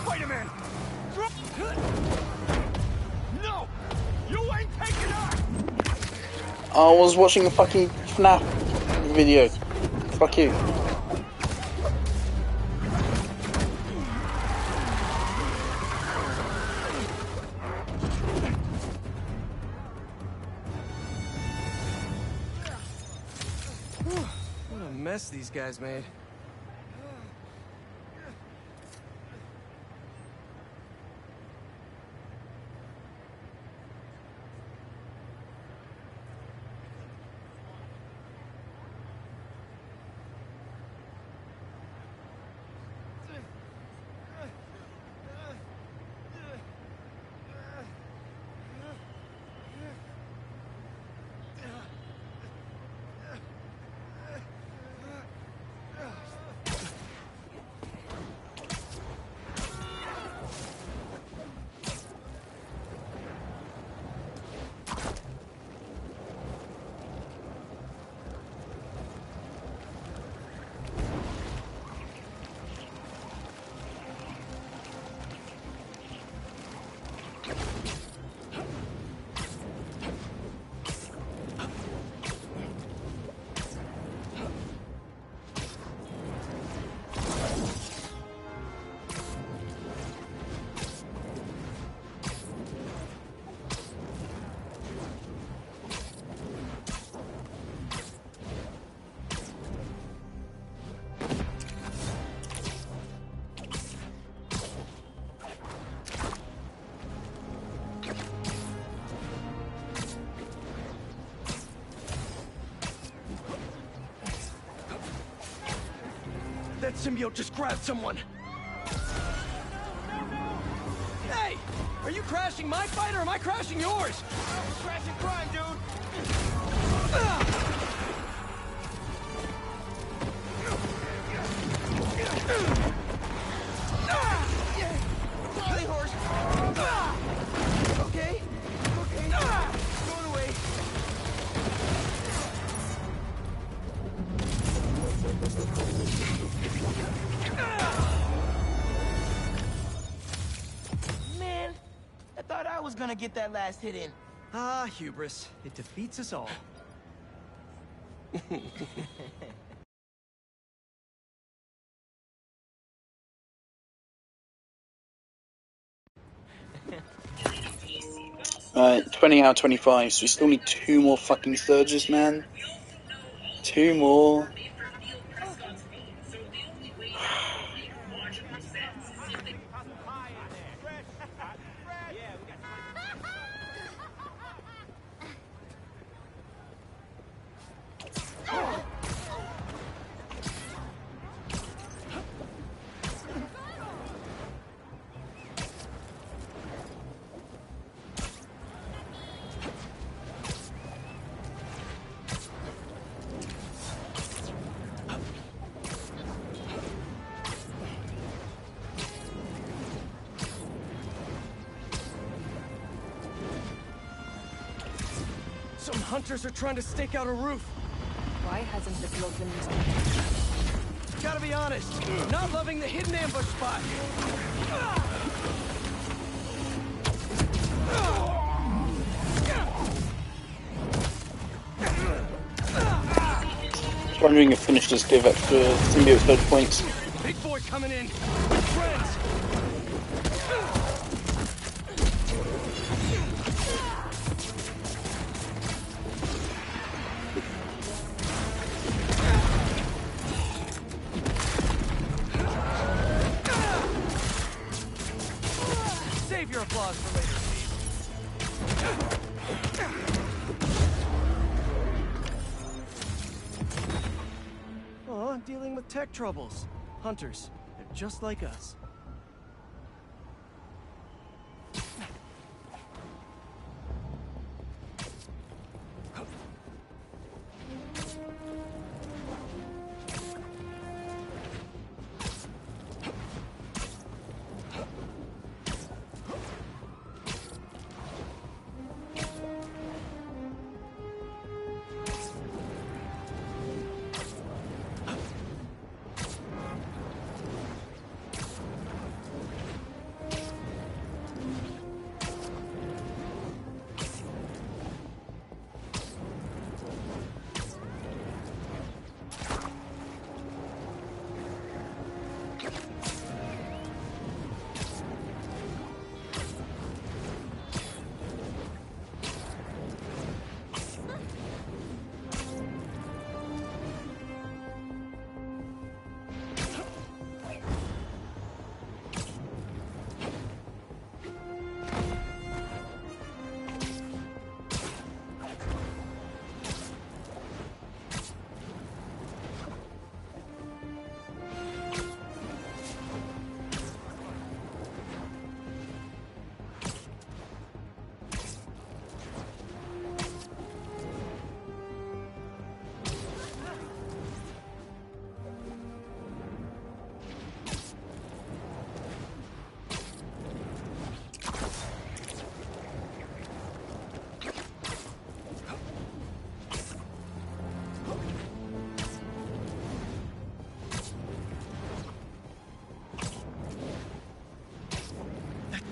Spider-Man! No! You ain't taking us! I was watching a fucking FNAF video. Fuck you. What a mess these guys made. that symbiote just grabbed someone. Hey! Are you crashing my fight or am I crashing yours? Crashing crime, dude! Charlie horse! Okay. Going away. Man, I thought I was gonna get that last hit in. Ah, hubris. It defeats us all. Alright, 20 out of 25, so we still need 2 more fucking surges, man. 2 more. Some hunters are trying to stake out a roof. Why hasn't the bloke been used? Gotta be honest, not loving the hidden ambush spot. Just wondering if finishers give extra symbiote surge points. Big boy coming in. Friends. Save your applause for later, Steve. Oh, dealing with tech troubles. Hunters, they're just like us.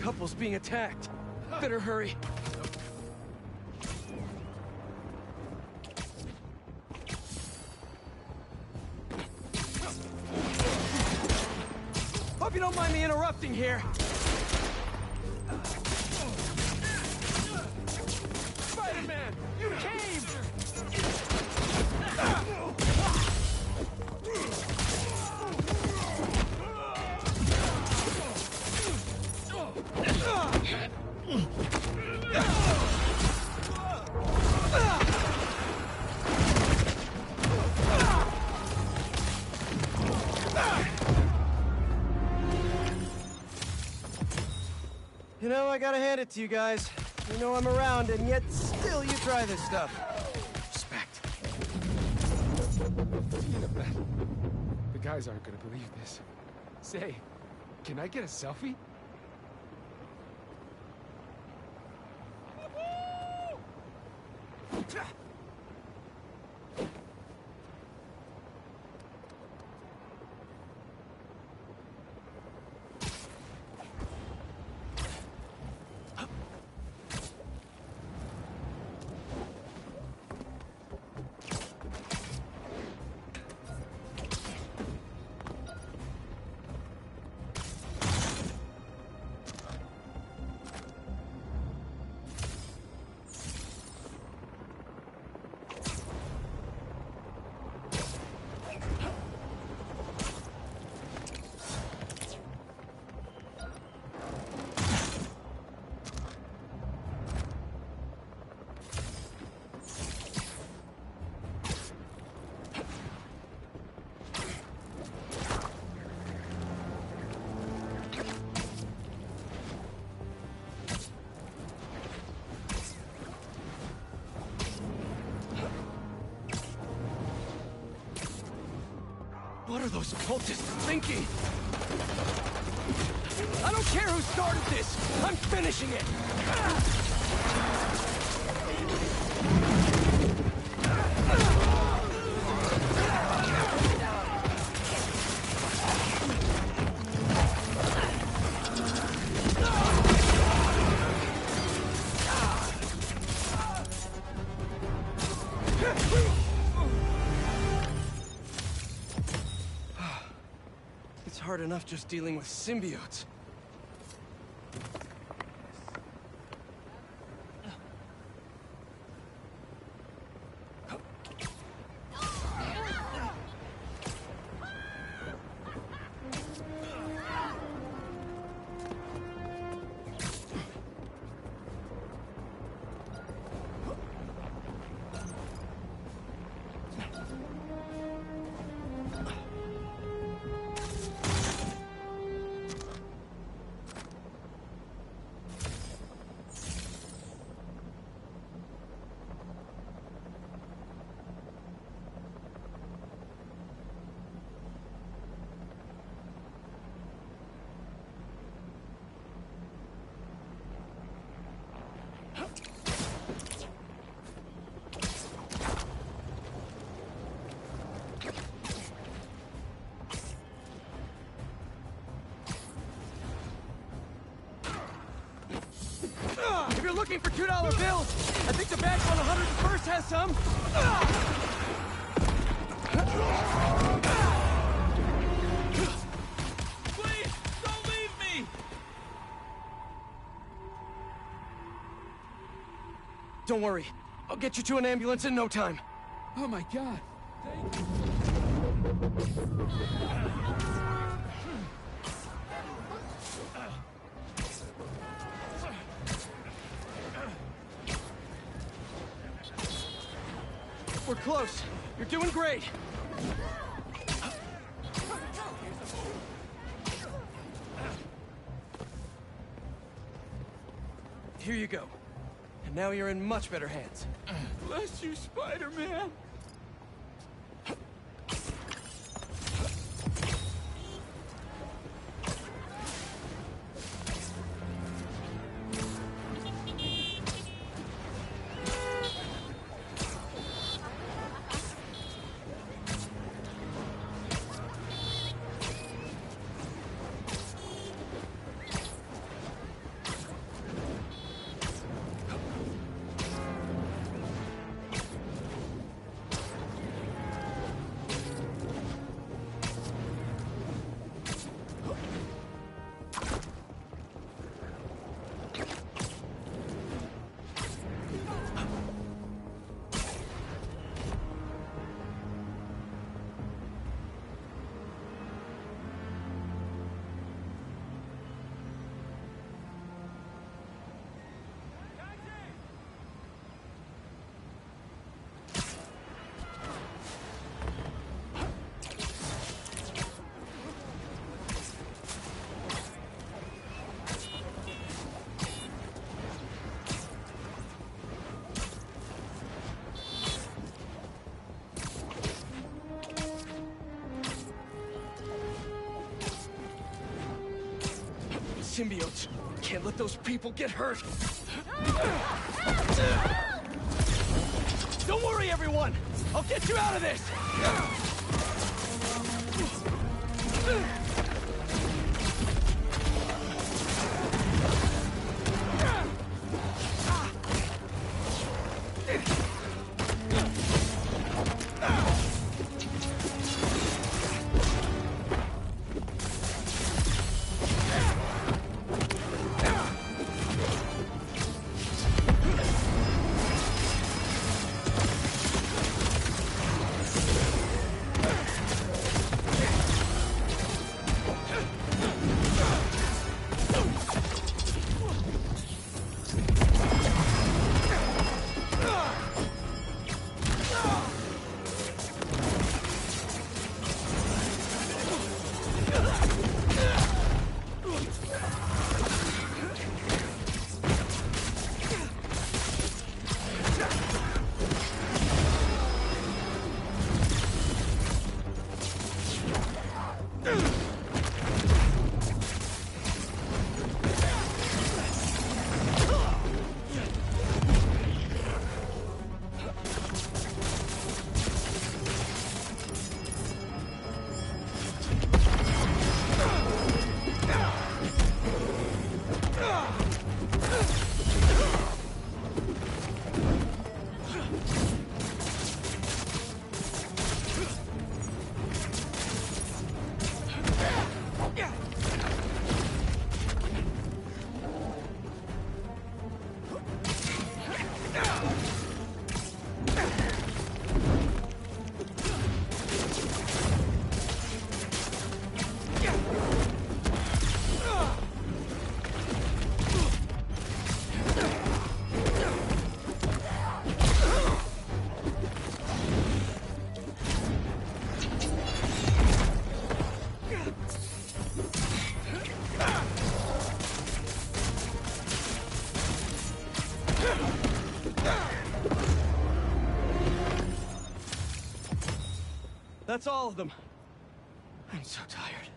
Couple's being attacked. Better hurry. Hope you don't mind me interrupting here. Spider-Man, you caved! You know, I gotta hand it to you guys. You know I'm around, and yet still you try this stuff. Respect. The guys aren't gonna believe this. Say, can I get a selfie? What are those cultists thinking? I don't care who started this! I'm finishing it! It's hard enough just dealing with symbiotes. If you're looking for $2 bills, I think the badge on 101st has some. Please, don't leave me! Don't worry. I'll get you to an ambulance in no time. Oh my god. Thank you. We're close. You're doing great. Here you go. And now you're in much better hands. Bless you, Spider-Man. symbiotes. Can't let those people get hurt. Don't worry, everyone. I'll get you out of this. That's all of them. I'm so tired.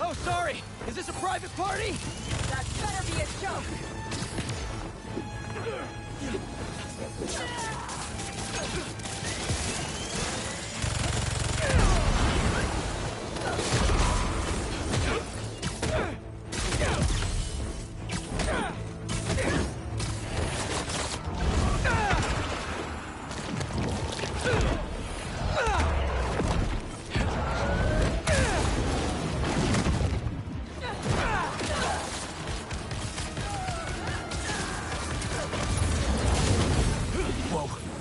Oh, sorry! Is this a private party? That better be a joke!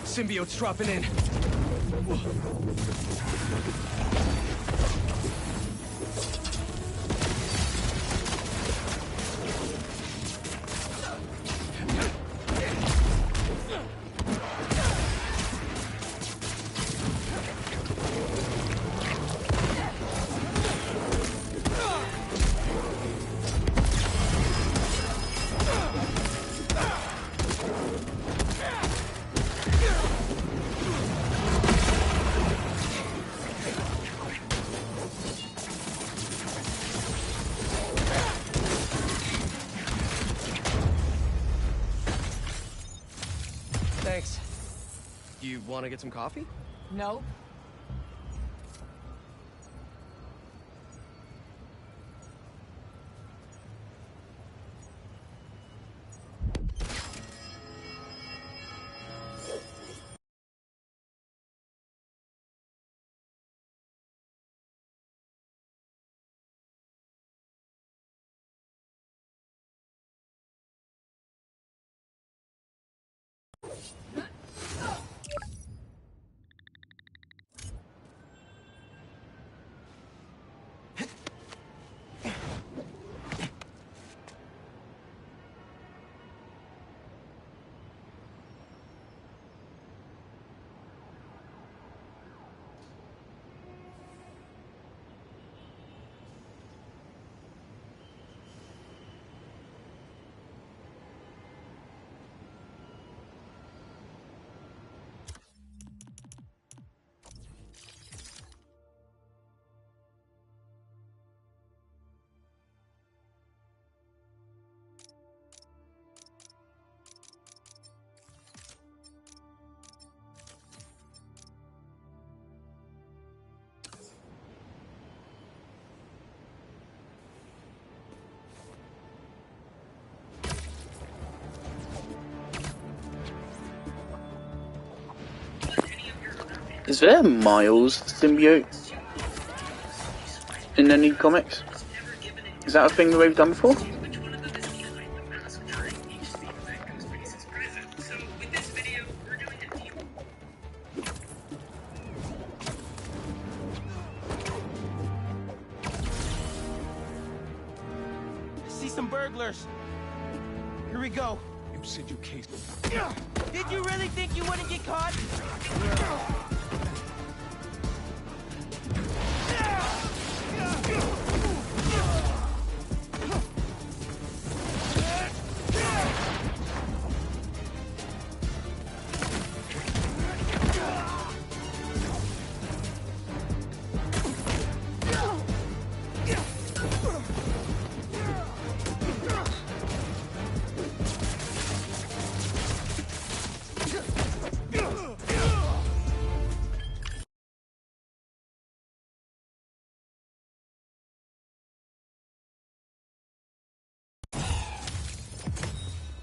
Symbiotes dropping in. Thanks. You want to get some coffee? Nope. Is there a Miles symbiote in any comics? Is that a thing that we've done before? See some burglars. Here we go. You said you cased. Did you really think you wouldn't get caught?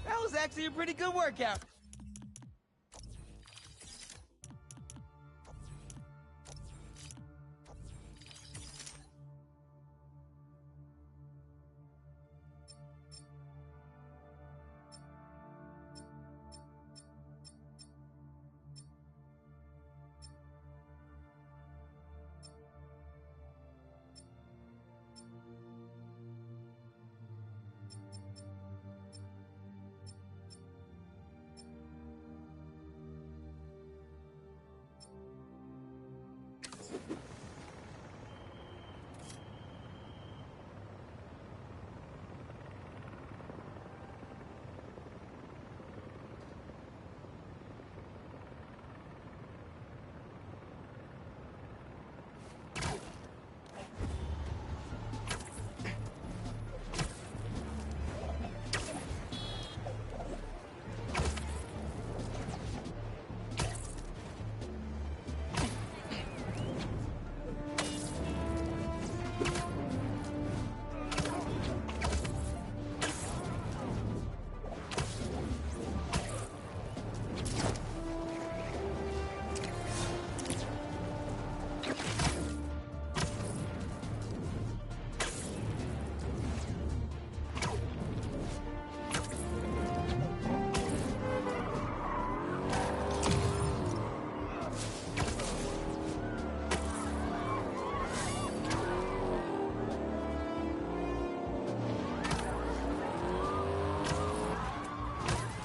That was actually a pretty good workout.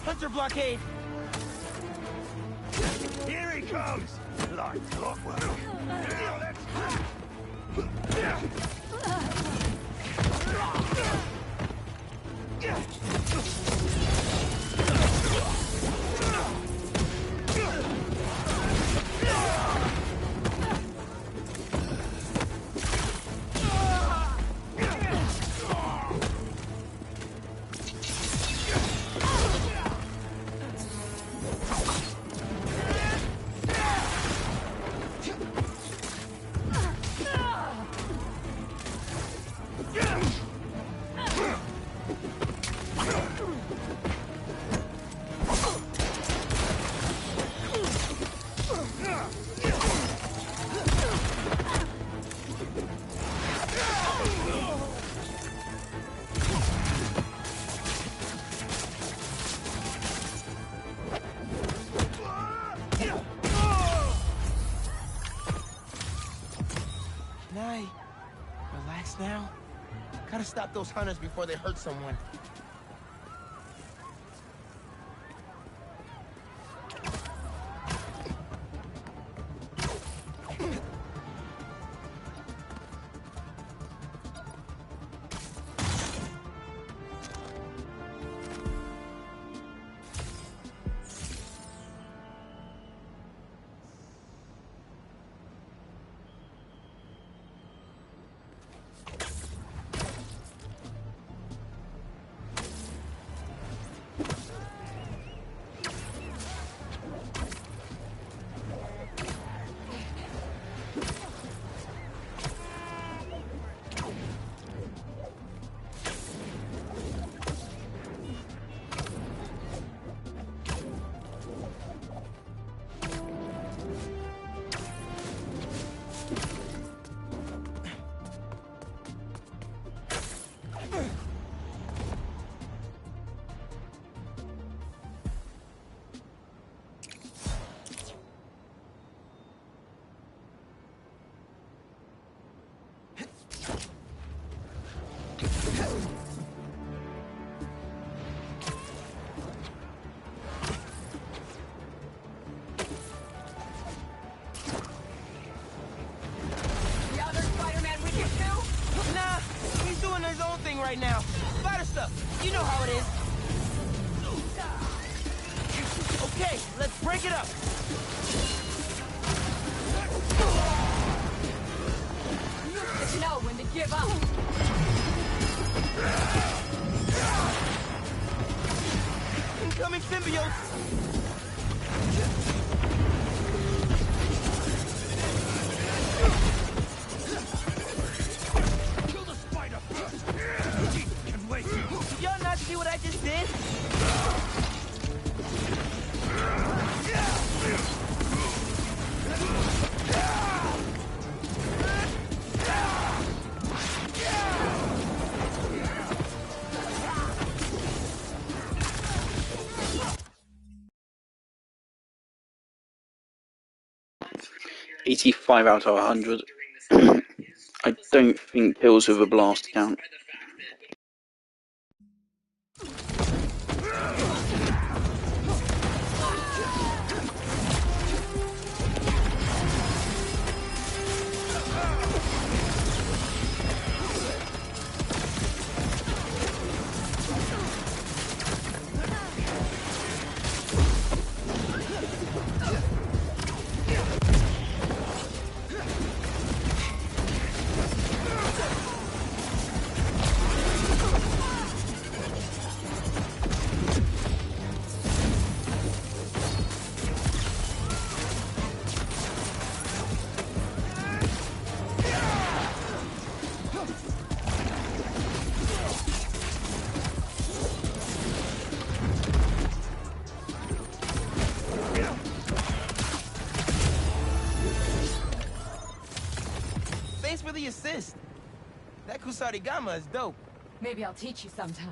Hunter blockade. Here he comes! Like clockwork. Night. Relax now. Gotta stop those hunters before they hurt someone. thing right now. Spider stuff. You know how it is. Okay, let's break it up. But you know when to give up. Incoming symbiote. Kill the spider first. Can wait. Did y'all not see what I just did? $85 out of 100. I don't think kills with a blast count. Thanks for the assist. That Kusarigama is dope. Maybe I'll teach you sometime.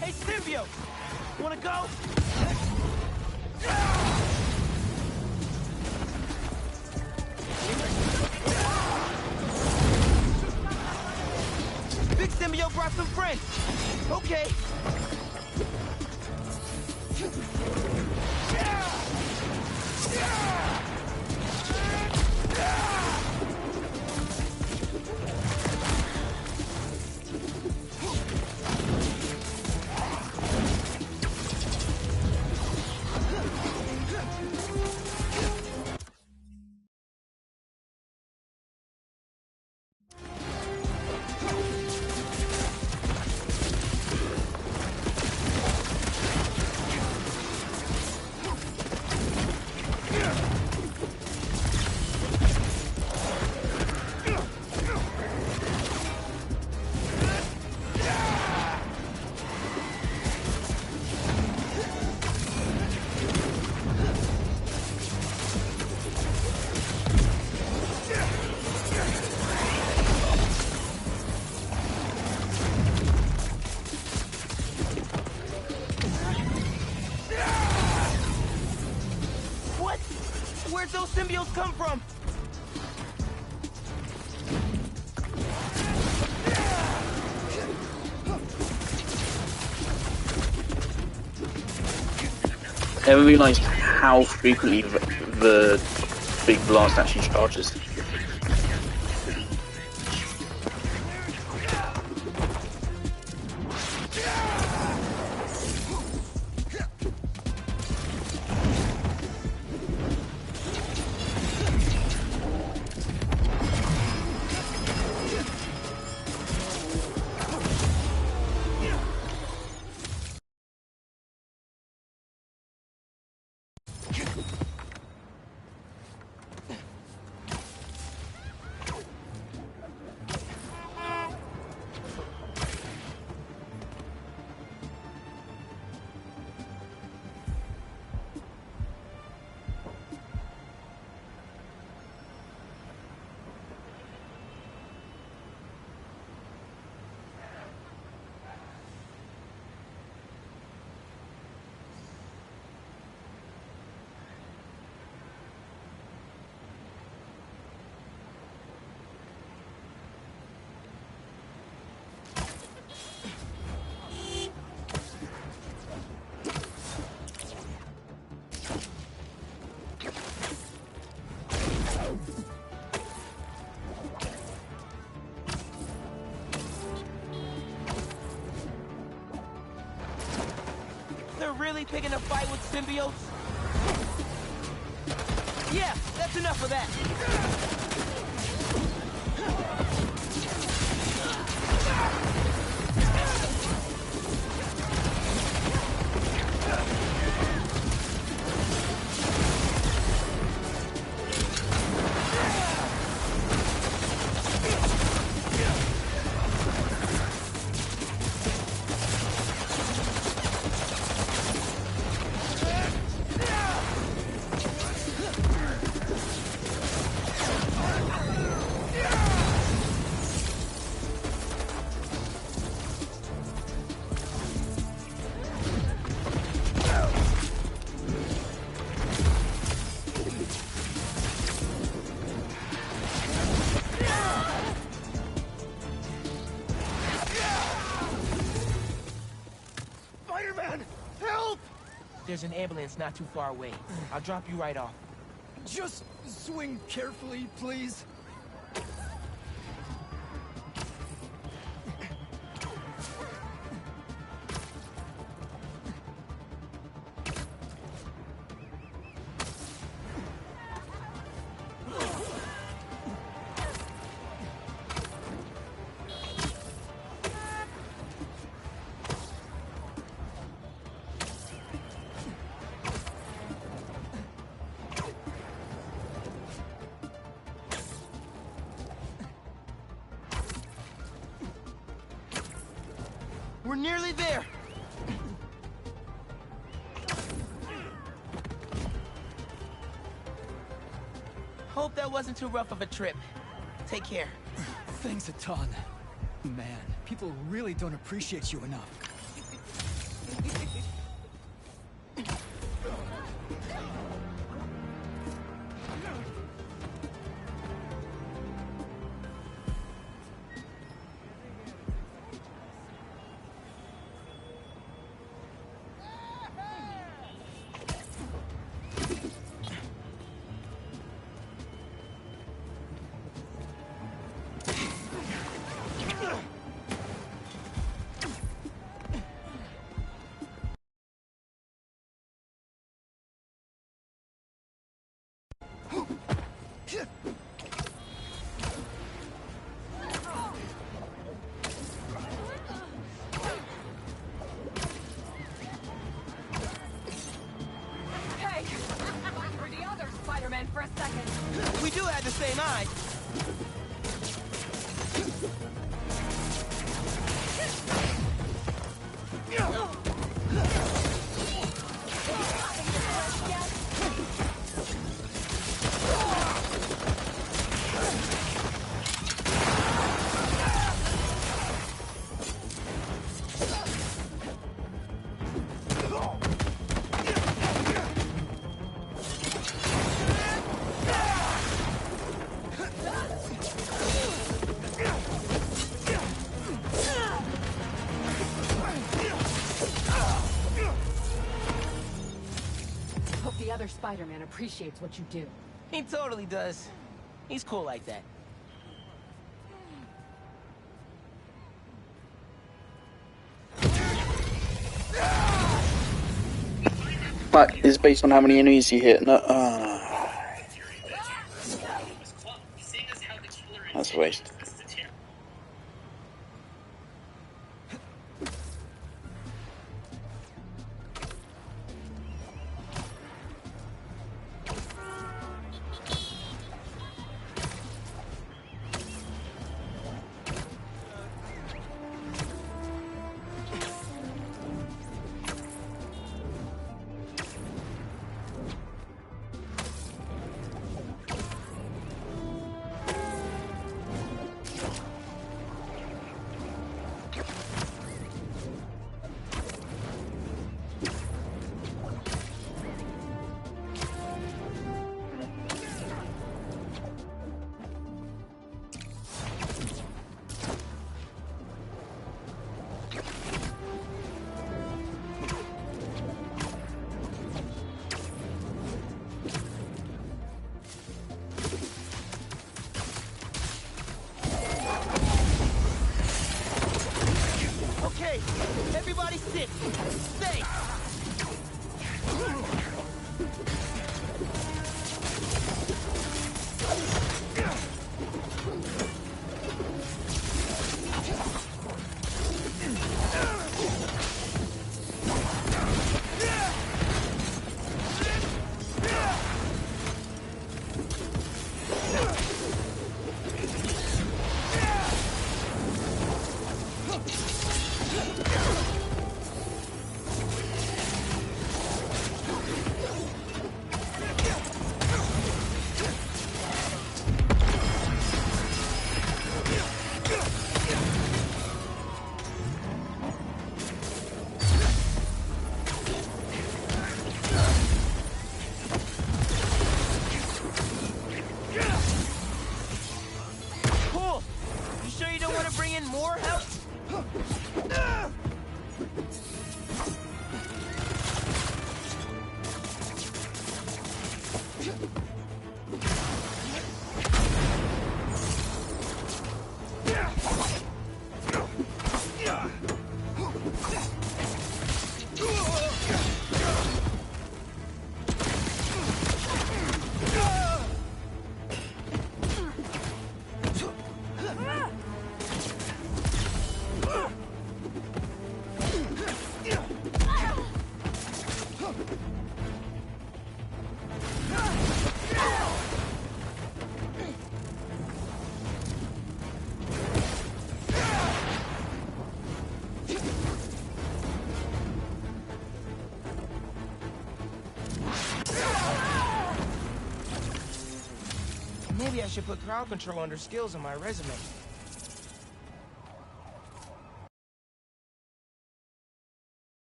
Hey, symbiote! Wanna go? Big symbiote brought some friends. Okay. Where'd those symbiotes come from? I never realised how frequently the big blast actually charges. really picking a fight with symbiotes? Yeah, that's enough of that. There's an ambulance not too far away. I'll drop you right off. Just swing carefully, please. We're nearly there. Hope that wasn't too rough of a trip. Take care. Thanks a ton. Man, people really don't appreciate you enough. Hey! We're the other Spider-Man for a second. We do have the same eyes. Hope the other Spider-Man appreciates what you do. He totally does. He's cool like that. That is based on how many enemies you hit. No, that's a waste. Okay, everybody sit. Stay. Cool! You sure you don't want to bring in more help? Maybe I should put crowd control under skills on my resume.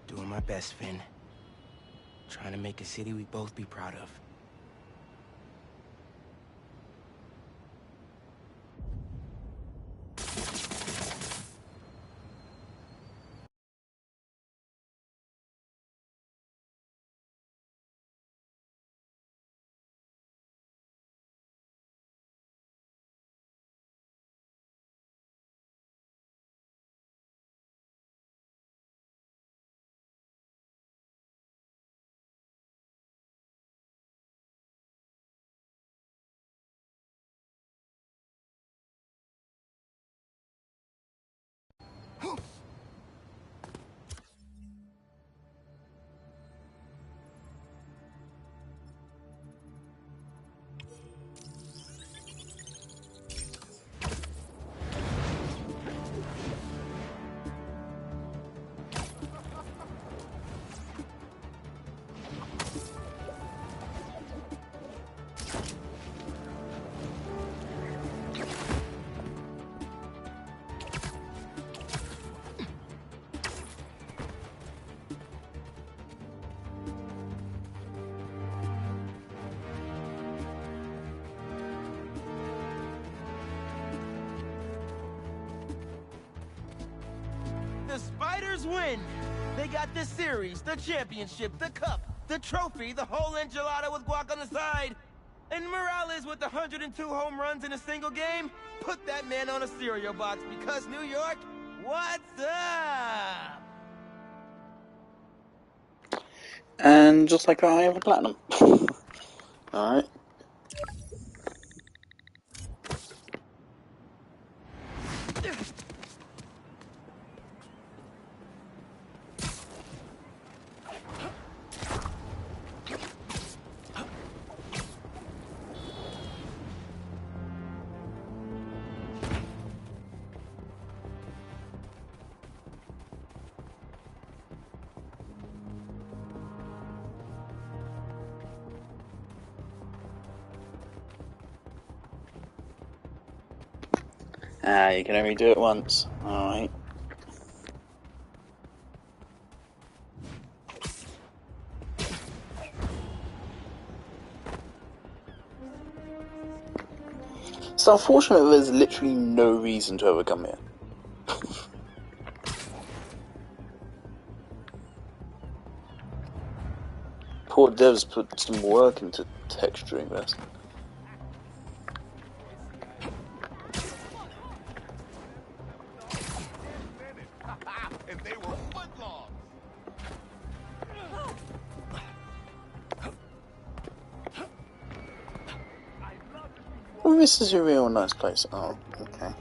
Doing my best, Finn. Trying to make a city we both be proud of. Raiders win. They got the series, the championship, the cup, the trophy, the whole enchilada with guac on the side. And Morales with 102 home runs in a single game? Put that man on a cereal box because New York, what's up? And just like I have a platinum. Alright. You can only do it once. Alright. It's unfortunate that there's literally no reason to ever come here. Poor devs put some work into texturing this. Oh, this is a real nice place. Oh, okay.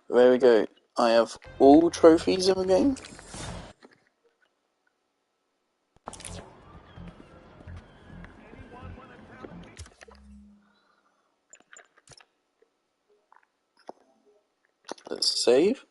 There we go. I have all trophies in the game. Let's save.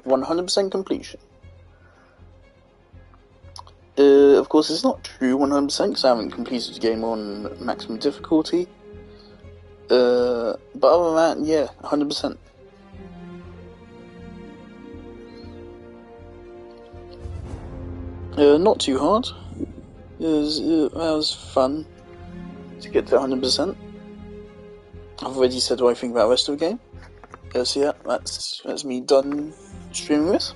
%100% completion. Of course, it's not true 100% because I haven't completed the game on maximum difficulty. But other than that, yeah, 100%. Not too hard. That was fun to get to 100%. I've already said what I think about the rest of the game. So yeah, that's me done streaming this.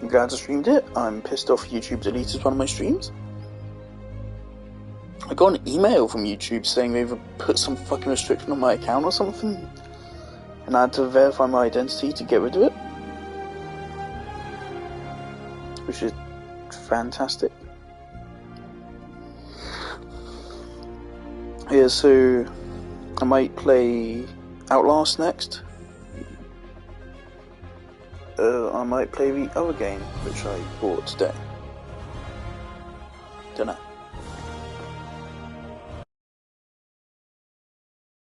I'm glad I streamed it. I'm pissed off YouTube deleted one of my streams. I got an email from YouTube saying they've put some fucking restriction on my account or something, and I had to verify my identity to get rid of it, which is fantastic. Yeah, so I might play Outlast next. I might play the other game which I bought today.